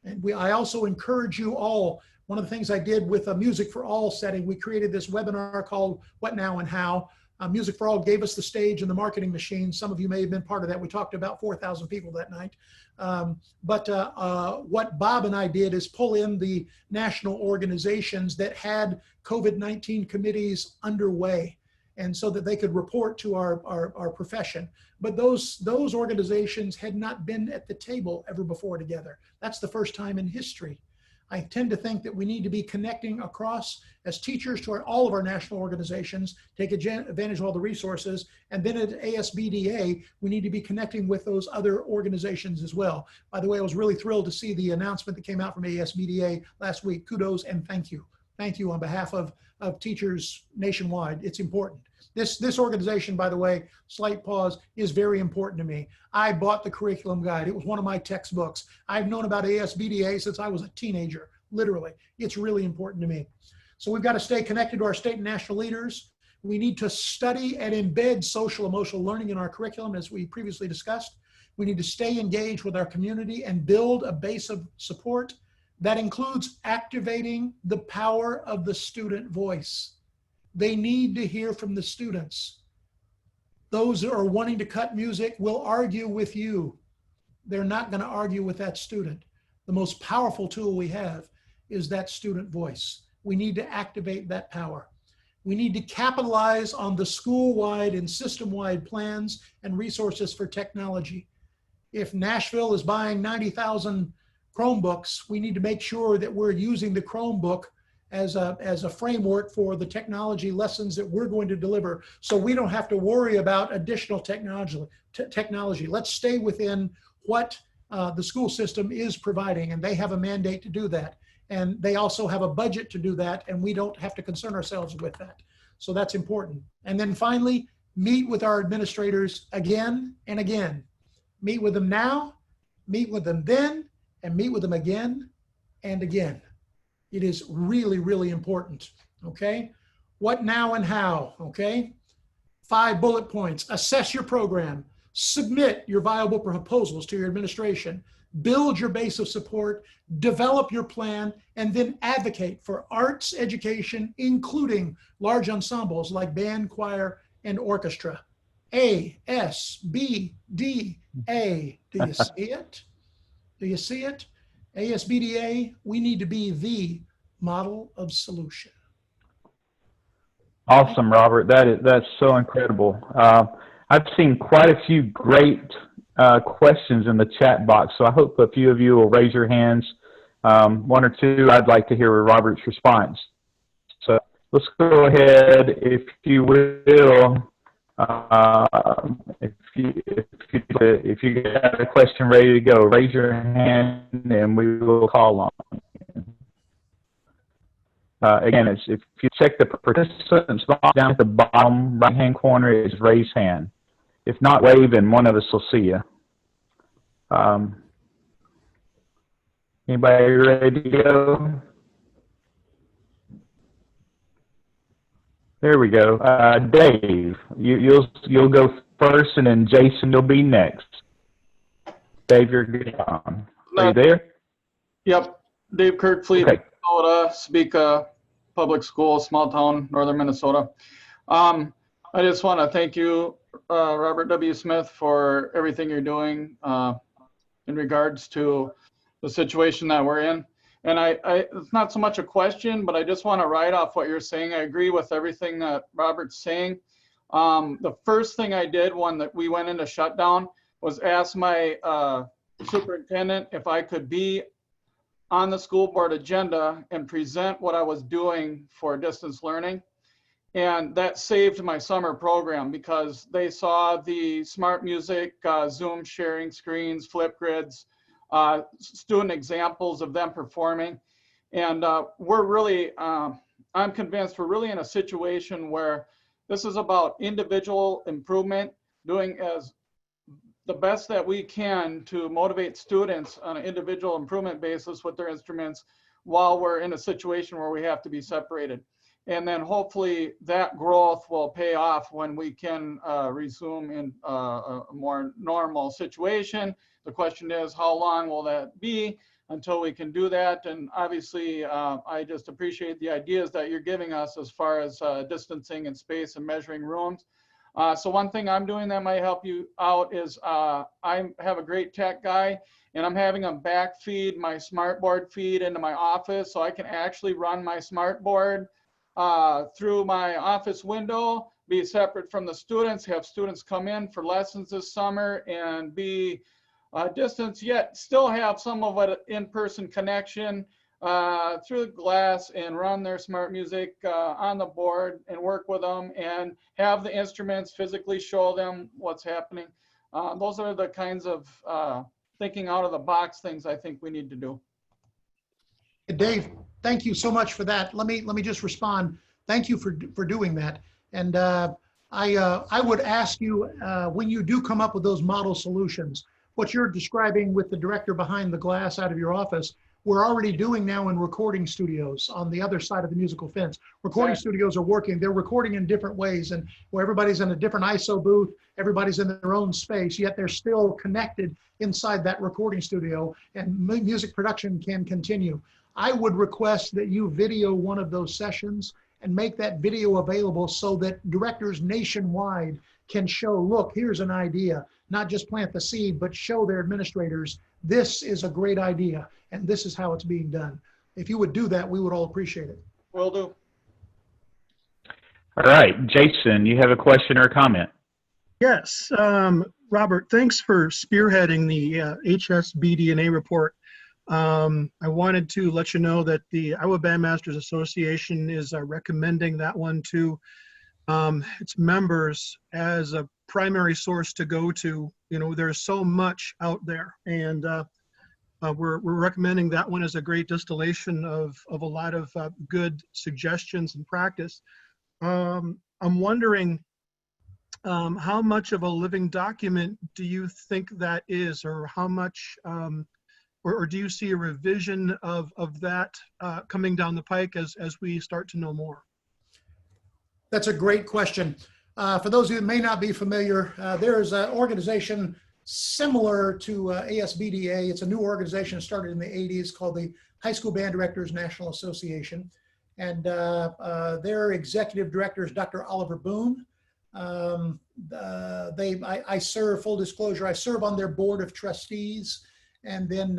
And I also encourage you all, one of the things I did with a Music for All setting, we created this webinar called What Now and How. Music for All gave us the stage and the marketing machine. Some of you may have been part of that. We talked to about 4,000 people that night. What Bob and I did is pull in the national organizations that had COVID-19 committees underway, and so that they could report to our profession. But those organizations had not been at the table ever before together. That's the first time in history. I tend to think that we need to be connecting across as teachers to all of our national organizations, take advantage of all the resources, and then at ASBDA, we need to be connecting with those other organizations as well. By the way, I was really thrilled to see the announcement that came out from ASBDA last week. Kudos and thank you. Thank you on behalf of teachers nationwide. It's important. This organization, by the way, slight pause, is very important to me. I bought the curriculum guide. It was one of my textbooks. I've known about ASBDA since I was a teenager, literally. It's really important to me. So we've got to stay connected to our state and national leaders. We need to study and embed social emotional learning in our curriculum, as we previously discussed. We need to stay engaged with our community and build a base of support that includes activating the power of the student voice. They need to hear from the students. Those that are wanting to cut music will argue with you. They're not going to argue with that student. The most powerful tool we have is that student voice. We need to activate that power. We need to capitalize on the school-wide and system-wide plans and resources for technology. If Nashville is buying 90,000 Chromebooks, we need to make sure that we're using the Chromebook as a framework for the technology lessons that we're going to deliver, so we don't have to worry about additional technology. Let's stay within what the school system is providing, and they have a mandate to do that. And they also have a budget to do that, and we don't have to concern ourselves with that. So that's important. And then finally, meet with our administrators again and again. Meet with them now, meet with them then, and meet with them again and again. It is really, really important, okay? What, now, and how, okay? 5 bullet points. Assess your program. Submit your viable proposals to your administration. Build your base of support, develop your plan, and then advocate for arts education, including large ensembles like band, choir, and orchestra. ASBDA. Do you see it? Do you see it? ASBDA, we need to be the model of solution. Awesome, Robert. That's so incredible. I've seen quite a few great questions in the chat box, so I hope a few of you will raise your hands. 1 or 2, I'd like to hear Robert's response. So let's go ahead, if you will. If you got a question ready to go, raise your hand and we will call on you. Again, if you check the participants box down at the bottom right-hand corner, is raise hand. If not, wave and one of us will see you. Anybody ready to go? There we go. Dave, you'll go first, and then Jason, you'll be next. Dave, you're good on. Are you there? Yep. Dave Kirkfleet, Okay. Minnesota, Topeka Public School, small town, northern Minnesota. I just want to thank you, Robert W. Smith, for everything you're doing in regards to the situation that we're in. And it's not so much a question, but I just want to write off what you're saying. I agree with everything that Robert's saying. The first thing I did when we went into shutdown was ask my superintendent if I could be on the school board agenda and present what I was doing for distance learning. And that saved my summer program because they saw the smart music, Zoom sharing screens, Flipgrids, student examples of them performing. And we're really, I'm convinced we're really in a situation where this is about individual improvement, doing as the best that we can to motivate students on an individual improvement basis with their instruments while we're in a situation where we have to be separated. And then hopefully that growth will pay off when we can resume in a more normal situation. The question is, how long will that be until we can do that? And obviously, I just appreciate the ideas that you're giving us as far as distancing and space and measuring rooms. So one thing I'm doing that might help you out is I have a great tech guy, and I'm having him backfeed my smartboard feed into my office so I can actually run my smartboard through my office window, be separate from the students, have students come in for lessons this summer and be distance, yet still have some of an in-person connection through the glass and run their smart music on the board and work with them and have the instruments, physically show them what's happening. Those are the kinds of thinking out of the box things I think we need to do. Dave, thank you so much for that. Let me just respond. Thank you for doing that. And I would ask you, when you do come up with those model solutions, what you're describing with the director behind the glass out of your office, we're already doing now in recording studios on the other side of the musical fence. Recording studios are working. They're recording in different ways, and where everybody's in a different ISO booth, everybody's in their own space, yet they're still connected inside that recording studio, and music production can continue. I would request that you video one of those sessions and make that video available so that directors nationwide can show, look, here's an idea, not just plant the seed, but show their administrators, this is a great idea, and this is how it's being done. If you would do that, we would all appreciate it. Will do. All right, Jason, you have a question or a comment? Yes, Robert, thanks for spearheading the HSBDNA report. I wanted to let you know that the Iowa Bandmasters Association is recommending that one to its members as a primary source to go to. You know, there's so much out there, and we're recommending that one as a great distillation of a lot of good suggestions and practice. I'm wondering, how much of a living document do you think that is, or how much, or do you see a revision of that coming down the pike as we start to know more? That's a great question. For those of you that may not be familiar, there is an organization similar to ASBDA. It's a new organization started in the 80s called the High School Band Directors National Association. And their executive director is Dr. Oliver Boone. I serve, full disclosure, I serve on their board of trustees, and then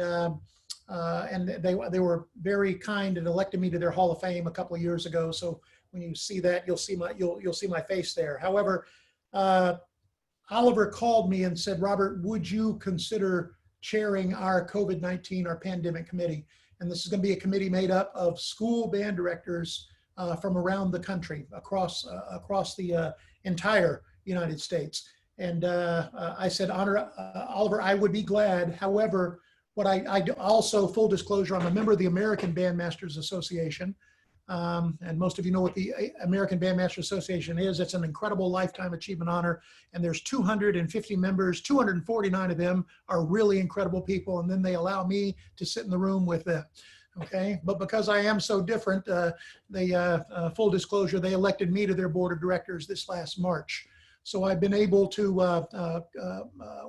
and they were very kind and elected me to their Hall of Fame a couple of years ago. So when you see that, you'll see my face there. However, Oliver called me and said, Robert, would you consider chairing our COVID-19, our pandemic committee? And this is going to be a committee made up of school band directors from around the country, across the entire United States. And I said, Oliver, I would be glad. However, what I also, full disclosure, I'm a member of the American Bandmasters Association. And most of you know what the American Bandmasters Association is. It's an incredible lifetime achievement honor. And there's 250 members, 249 of them are really incredible people. And then they allow me to sit in the room with them. Okay, but because I am so different, full disclosure, they elected me to their board of directors this last March. So I've been able to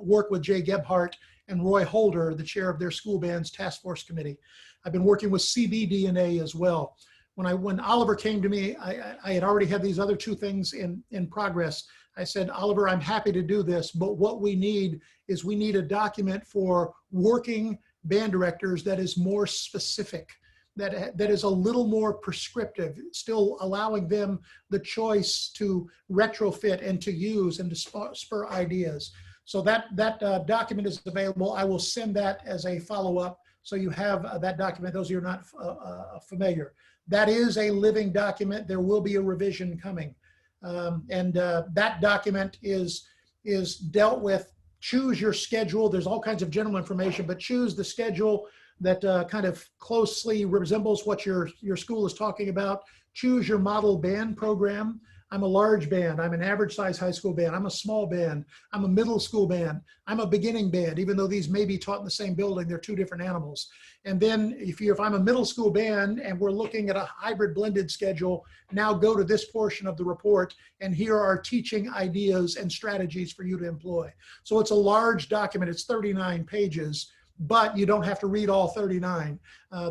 work with Jay Gebhardt and Roy Holder, the chair of their school bands task force committee. I've been working with CBDNA as well. When Oliver came to me, I had already had these other two things in progress. I said, Oliver, I'm happy to do this, but what we need is a document for working band directors that is more specific, that is a little more prescriptive, still allowing them the choice to retrofit and to use and to spur ideas. So that document is available. I will send that as a follow-up so you have that document, those of you who are not familiar. That is a living document. There will be a revision coming. That document is dealt with. Choose your schedule. There's all kinds of general information, but choose the schedule that kind of closely resembles what your school is talking about. Choose your model band program. I'm a large band. I'm an average size high school band. I'm a small band. I'm a middle school band. I'm a beginning band, even though these may be taught in the same building, they're two different animals. And then if I'm a middle school band and we're looking at a hybrid blended schedule, now go to this portion of the report and here are teaching ideas and strategies for you to employ. So it's a large document. It's 39 pages, but you don't have to read all 39.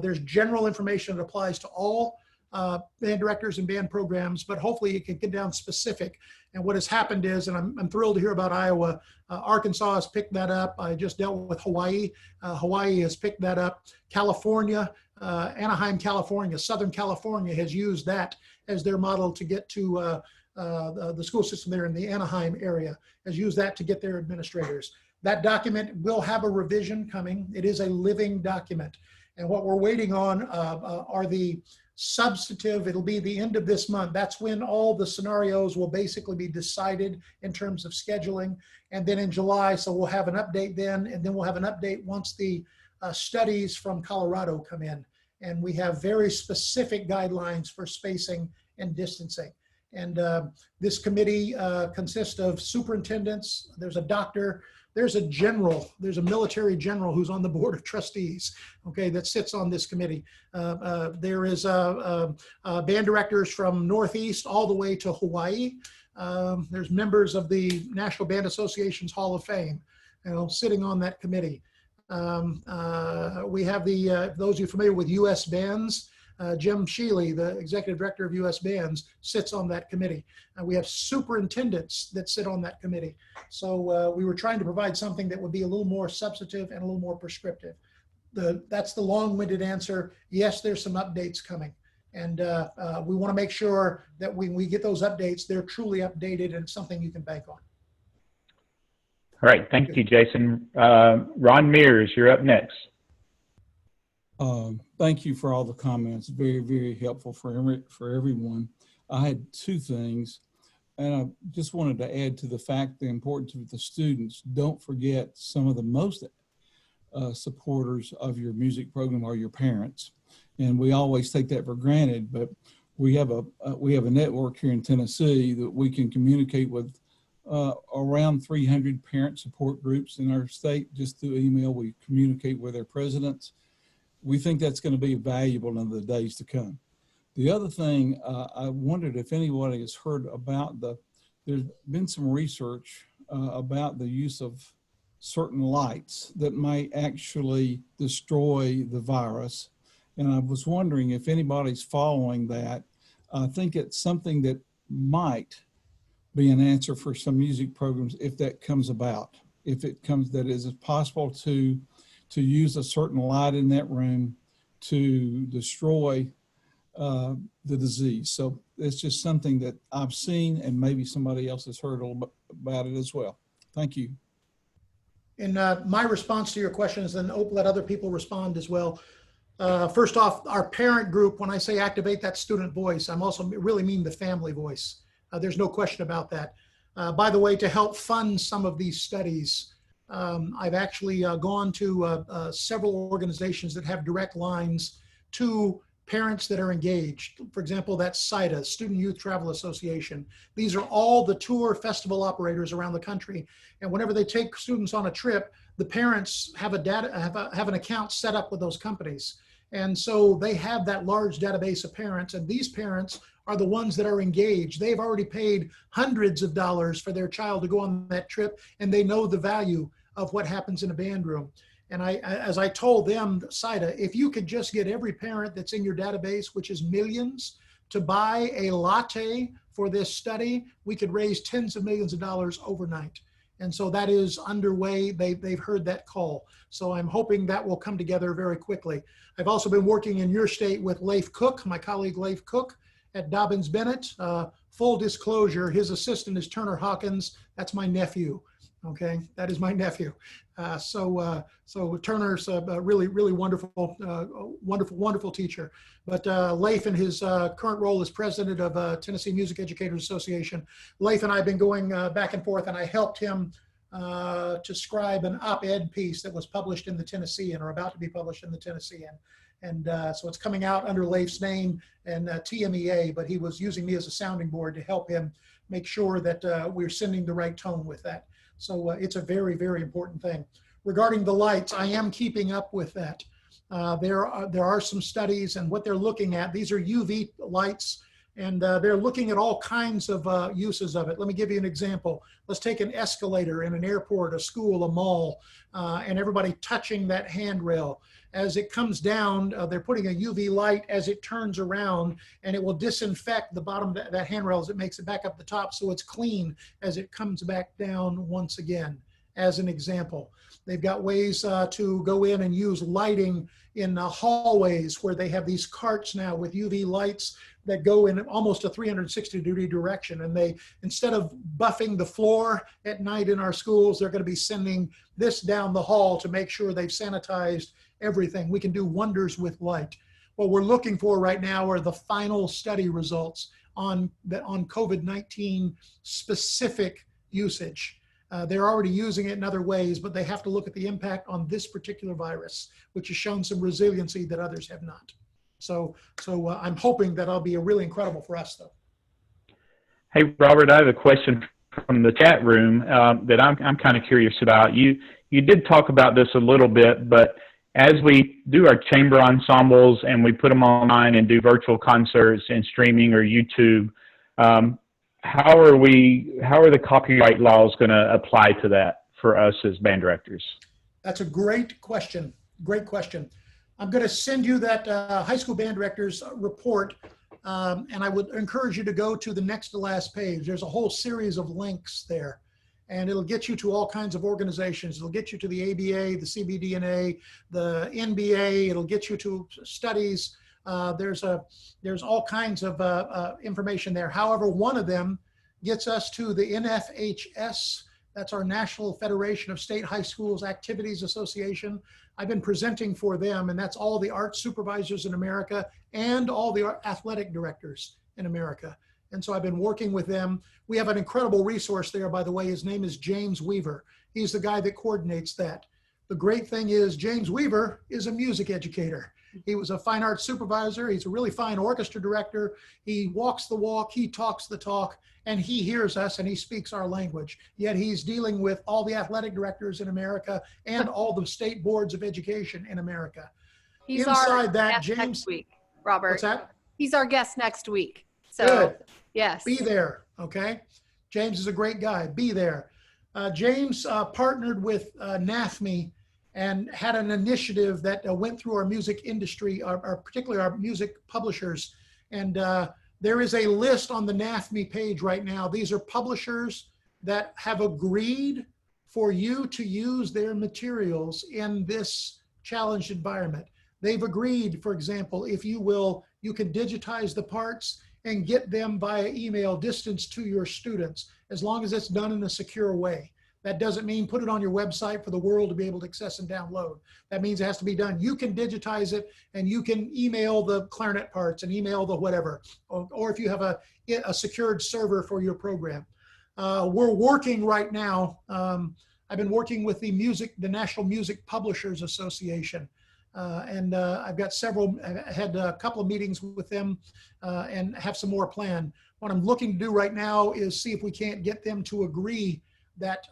There's general information that applies to all band directors and band programs, but hopefully you can get down specific. And what has happened is, and I'm thrilled to hear about Iowa, Arkansas has picked that up. I just dealt with Hawaii. Hawaii has picked that up. California, Anaheim, California, Southern California has used that as their model to get to the school system there in the Anaheim area, has used that to get their administrators. That document will have a revision coming. It is a living document. And what we're waiting on are the substantive. It'll be the end of this month. That's when all the scenarios will basically be decided in terms of scheduling. And then in July, so we'll have an update then, and then we'll have an update once the studies from Colorado come in. And we have very specific guidelines for spacing and distancing. And this committee consists of superintendents. There's a doctor. There's a general, there's a military general who's on the board of trustees, okay, that sits on this committee. There is band directors from Northeast all the way to Hawaii. There's members of the National Band Association's Hall of Fame, sitting on that committee. We have those of you familiar with US bands, Jim Shealy, the executive director of U.S. Bands, sits on that committee. We have superintendents that sit on that committee. So we were trying to provide something that would be a little more substantive and a little more prescriptive. That's the long-winded answer. Yes, there's some updates coming. And we want to make sure that when we get those updates, they're truly updated and something you can bank on. All right. Thank you, Jason. Ron Mears, you're up next. Thank you for all the comments. Very, very helpful for everyone. I had two things, and I just wanted to add to the fact the importance of the students. Don't forget some of the most supporters of your music program are your parents, and we always take that for granted. But we have a network here in Tennessee that we can communicate with around 300 parent support groups in our state. Just through email, we communicate with their presidents. We think that's going to be valuable in the days to come. The other thing, I wondered if anybody has heard about there's been some research about the use of certain lights that might actually destroy the virus. And I was wondering if anybody's following that. I think it's something that might be an answer for some music programs if that comes about. If it comes, that is it possible to use a certain light in that room to destroy the disease. So it's just something that I've seen, and maybe somebody else has heard a little bit about it as well. Thank you. In my response to your questions, and let other people respond as well. First off, our parent group, when I say activate that student voice, I'm also really mean the family voice. There's no question about that. By the way, to help fund some of these studies, I've actually gone to several organizations that have direct lines to parents that are engaged. For example, that's SIDA, Student Youth Travel Association. These are all the tour festival operators around the country. And whenever they take students on a trip, the parents have an account set up with those companies. And so they have that large database of parents, and these parents are the ones that are engaged. They've already paid hundreds of dollars for their child to go on that trip, and they know the value of what happens in a band room. And as I told them, SIDA, if you could just get every parent that's in your database, which is millions, to buy a latte for this study, we could raise tens of millions of dollars overnight. And so that is underway. They've heard that call. So I'm hoping that will come together very quickly. I've also been working in your state with Leif Cook, my colleague Leif Cook at Dobbins Bennett. Full disclosure, his assistant is Turner Hawkins. That's my nephew. Okay, that is my nephew. So Turner's a really, really wonderful, wonderful teacher. But Leif, in his current role as president of Tennessee Music Educators Association, Leif and I have been going back and forth, and I helped him to scribe an op-ed piece that was published in the Tennessean, or about to be published in the Tennessean. And so it's coming out under Leif's name and TMEA, but he was using me as a sounding board to help him make sure that we're sending the right tone with that. So it's a very, very important thing. Regarding the lights, I am keeping up with that. There are some studies, and what they're looking at, these are UV lights, and they're looking at all kinds of uses of it. Let me give you an example. Let's take an escalator in an airport, a school, a mall, and everybody touching that handrail. As it comes down, they're putting a UV light as it turns around, and it will disinfect the bottom of that handrail as it makes it back up the top, so it's clean as it comes back down once again, as an example. They've got ways to go in and use lighting in hallways where they have these carts now with UV lights that go in almost a 360-degree direction. And they, instead of buffing the floor at night in our schools, they're going to be sending this down the hall to make sure they've sanitized everything. We can do wonders with light. What we're looking for right now are the final study results on COVID-19 specific usage. They're already using it in other ways, but they have to look at the impact on this particular virus, which has shown some resiliency that others have not. So I'm hoping that'll be really incredible for us, though. Hey, Robert, I have a question from the chat room that I'm kind of curious about. You did talk about this a little bit, but as we do our chamber ensembles and we put them online and do virtual concerts and streaming or YouTube, how are the copyright laws going to apply to that for us as band directors? That's a great question. Great question. I'm going to send you that high school band director's report, and I would encourage you to go to the next to last page. There's a whole series of links there, and it'll get you to all kinds of organizations. It'll get you to the ABA, the CBDNA, the NBA. It'll get you to studies. There's all kinds of information there. However, one of them gets us to the NFHS. That's our National Federation of State High Schools Activities Association. I've been presenting for them, and that's all the art supervisors in America and all the athletic directors in America. And so I've been working with them. We have an incredible resource there, by the way. His name is James Weaver. He's the guy that coordinates that. The great thing is James Weaver is a music educator. He was a fine arts supervisor. He's a really fine orchestra director. He walks the walk, he talks the talk, and he hears us and he speaks our language. Yet he's dealing with all the athletic directors in America and all the state boards of education in America. He's Inside our that, guest James, next week, Robert. what's that? He's our guest next week. So, Good. yes. Be there, okay? James is a great guy. Be there. James partnered with NAFME and had an initiative that went through our music industry, particularly our music publishers. And there is a list on the NAFME page right now. These are publishers that have agreed for you to use their materials in this challenged environment. They've agreed, for example, if you will, you can digitize the parts and get them via email distance to your students, as long as it's done in a secure way. That doesn't mean put it on your website for the world to be able to access and download. That means it has to be done. You can digitize it and you can email the clarinet parts and email the whatever, or if you have a secured server for your program. We're working right now. I've been working with the National Music Publishers Association. And I've got I had a couple of meetings with them and have some more planned. What I'm looking to do right now is see if we can't get them to agree that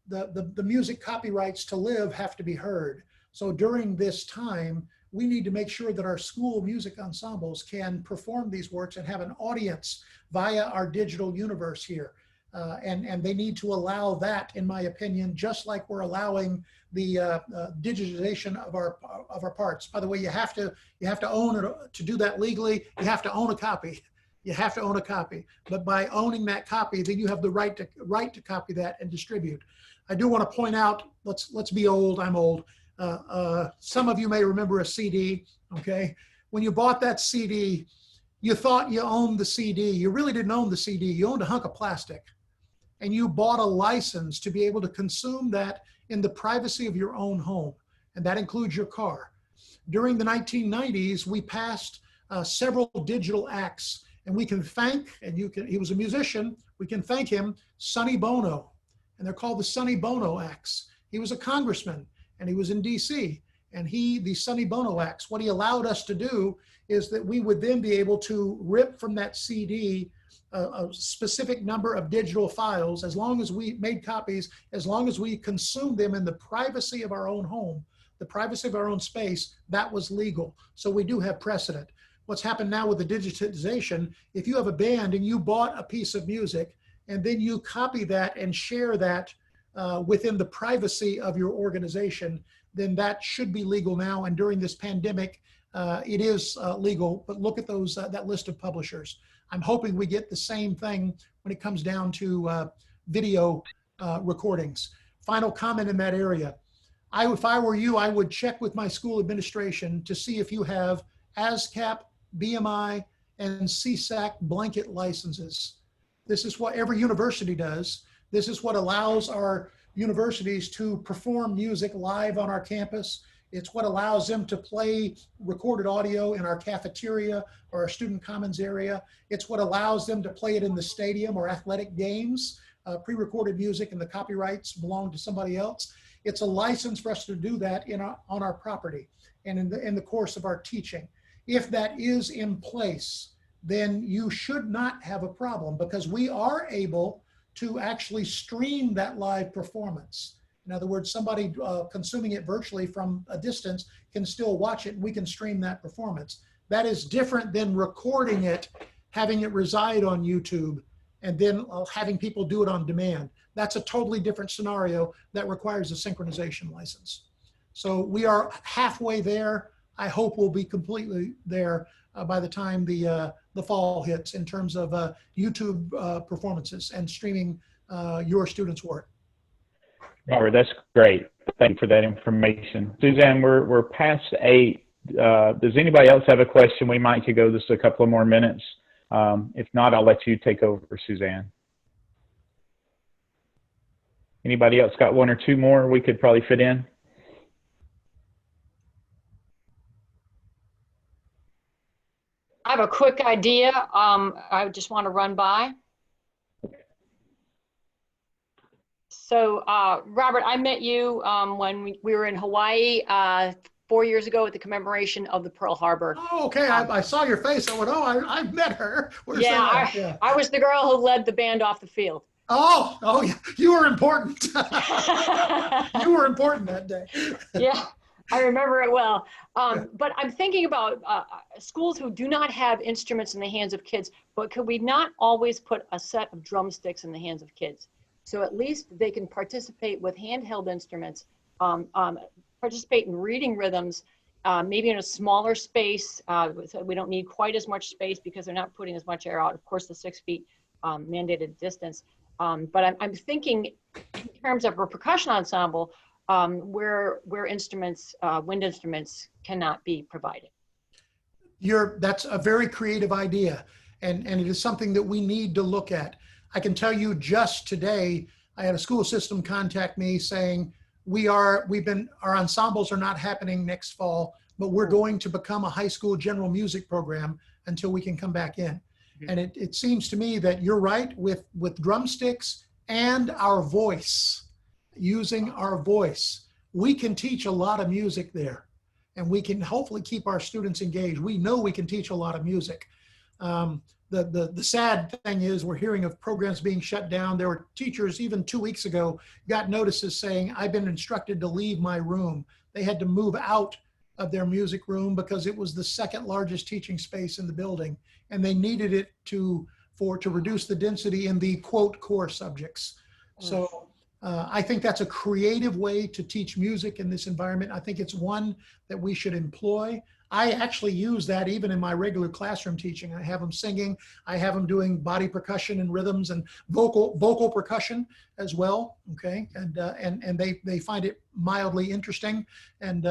the music copyrights to live have to be heard. So during this time, we need to make sure that our school music ensembles can perform these works and have an audience via our digital universe here. And they need to allow that, in my opinion, just like we're allowing the digitization of our parts. By the way, you have to own it to do that legally. You have to own a copy. You have to own a copy. But by owning that copy, then you have the right to copy that and distribute. I do want to point out. Let's be old. I'm old. Some of you may remember a CD. Okay, when you bought that CD, you thought you owned the CD. You really didn't own the CD. You owned a hunk of plastic. And you bought a license to be able to consume that in the privacy of your own home. And that includes your car. During the 1990s, we passed several digital acts, and we can thank, he was a musician, we can thank him, Sonny Bono. And they're called the Sonny Bono Acts. He was a congressman and he was in DC. And the Sonny Bono Acts, what he allowed us to do is that we would then be able to rip from that CD a specific number of digital files, as long as we made copies, as long as we consumed them in the privacy of our own home, the privacy of our own space, that was legal. So we do have precedent. What's happened now with the digitization, if you have a band and you bought a piece of music and then you copy that and share that within the privacy of your organization, then that should be legal now. And during this pandemic, it is legal, but look at that list of publishers. I'm hoping we get the same thing when it comes down to video recordings. Final comment in that area. If I were you, I would check with my school administration to see if you have ASCAP, BMI, and CSAC blanket licenses. This is what every university does. This is what allows our universities to perform music live on our campus. It's what allows them to play recorded audio in our cafeteria or our student commons area. It's what allows them to play it in the stadium or athletic games, pre-recorded music, and the copyrights belong to somebody else. It's a license for us to do that on our property and in the course of our teaching. If that is in place, then you should not have a problem, because we are able to actually stream that live performance. In other words, somebody consuming it virtually from a distance can still watch it, and we can stream that performance. That is different than recording it, having it reside on YouTube, and then having people do it on demand. That's a totally different scenario that requires a synchronization license. So we are halfway there. I hope we'll be completely there by the time the fall hits in terms of YouTube performances and streaming your students' work. Robert, that's great. Thank you for that information. Suzanne, we're past 8. Does anybody else have a question? We might could go just a couple of more minutes. If not, I'll let you take over, Suzanne. Anybody else got 1 or 2 more we could probably fit in? I have a quick idea. I just want to run by. So, Robert, I met you when we were in Hawaii 4 years ago at the commemoration of the Pearl Harbor. Oh, okay. I saw your face. I went, oh, I've met her. Where's Yeah, that? I was the girl who led the band off the field. Oh, yeah. You were important. You were important that day. Yeah, I remember it well. But I'm thinking about schools who do not have instruments in the hands of kids, but could we not always put a set of drumsticks in the hands of kids? So at least they can participate with handheld instruments, participate in reading rhythms, maybe in a smaller space. So we don't need quite as much space because they're not putting as much air out. Of course, the 6 feet mandated distance. But I'm thinking in terms of a percussion ensemble where instruments, wind instruments cannot be provided. That's a very creative idea. And it is something that we need to look at. I can tell you just today, I had a school system contact me saying, our ensembles are not happening next fall, but we're going to become a high school general music program until we can come back in. And it seems to me that you're right with drumsticks and our voice, using our voice. We can teach a lot of music there, and we can hopefully keep our students engaged. We know we can teach a lot of music. The sad thing is we're hearing of programs being shut down. There were teachers even 2 weeks ago got notices saying, I've been instructed to leave my room. They had to move out of their music room because it was the 2nd largest teaching space in the building, and they needed it to reduce the density in the quote core subjects. So I think that's a creative way to teach music in this environment. I think it's one that we should employ. I actually use that even in my regular classroom teaching. I have them singing. I have them doing body percussion and rhythms and vocal percussion as well. Okay, and they find it mildly interesting and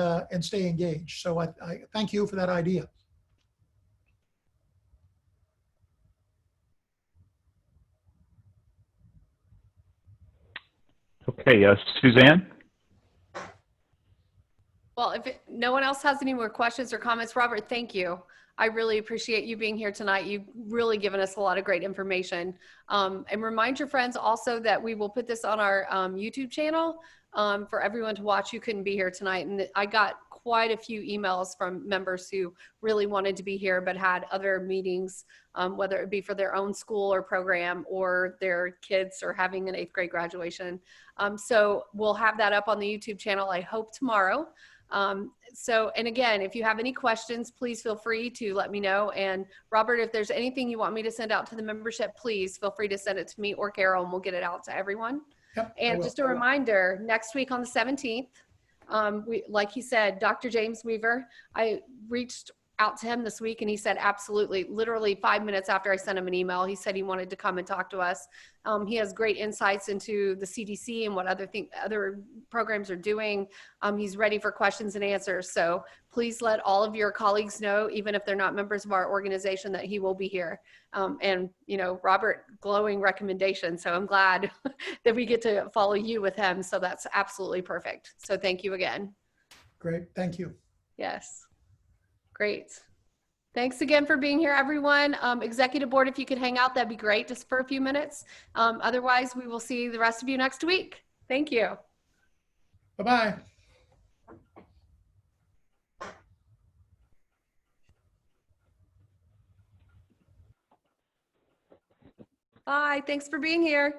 stay engaged. So I thank you for that idea. Okay, Suzanne? Well, if no one else has any more questions or comments, Robert, thank you. I really appreciate you being here tonight. You've really given us a lot of great information. And remind your friends also that we will put this on our YouTube channel for everyone to watch who couldn't be here tonight. And I got quite a few emails from members who really wanted to be here but had other meetings, whether it be for their own school or program or their kids or having an 8th grade graduation. So we'll have that up on the YouTube channel, I hope tomorrow. And again, if you have any questions, please feel free to let me know. And Robert, if there's anything you want me to send out to the membership, please feel free to send it to me or Carol, and we'll get it out to everyone. Yep, and just a reminder, next week on the 17th, like he said, Dr. James Weaver, I reached out to him this week and he said, absolutely, literally 5 minutes after I sent him an email, he said he wanted to come and talk to us. He has great insights into the CDC and what other programs are doing. He's ready for questions and answers. So please let all of your colleagues know, even if they're not members of our organization, that he will be here. And you know, Robert, glowing recommendation. So I'm glad that we get to follow you with him. So that's absolutely perfect. So thank you again. Great, thank you. Yes. Great. Thanks again for being here, everyone. Executive Board, if you could hang out, that'd be great, just for a few minutes. Otherwise, we will see the rest of you next week. Thank you. Bye-bye. Bye. Thanks for being here.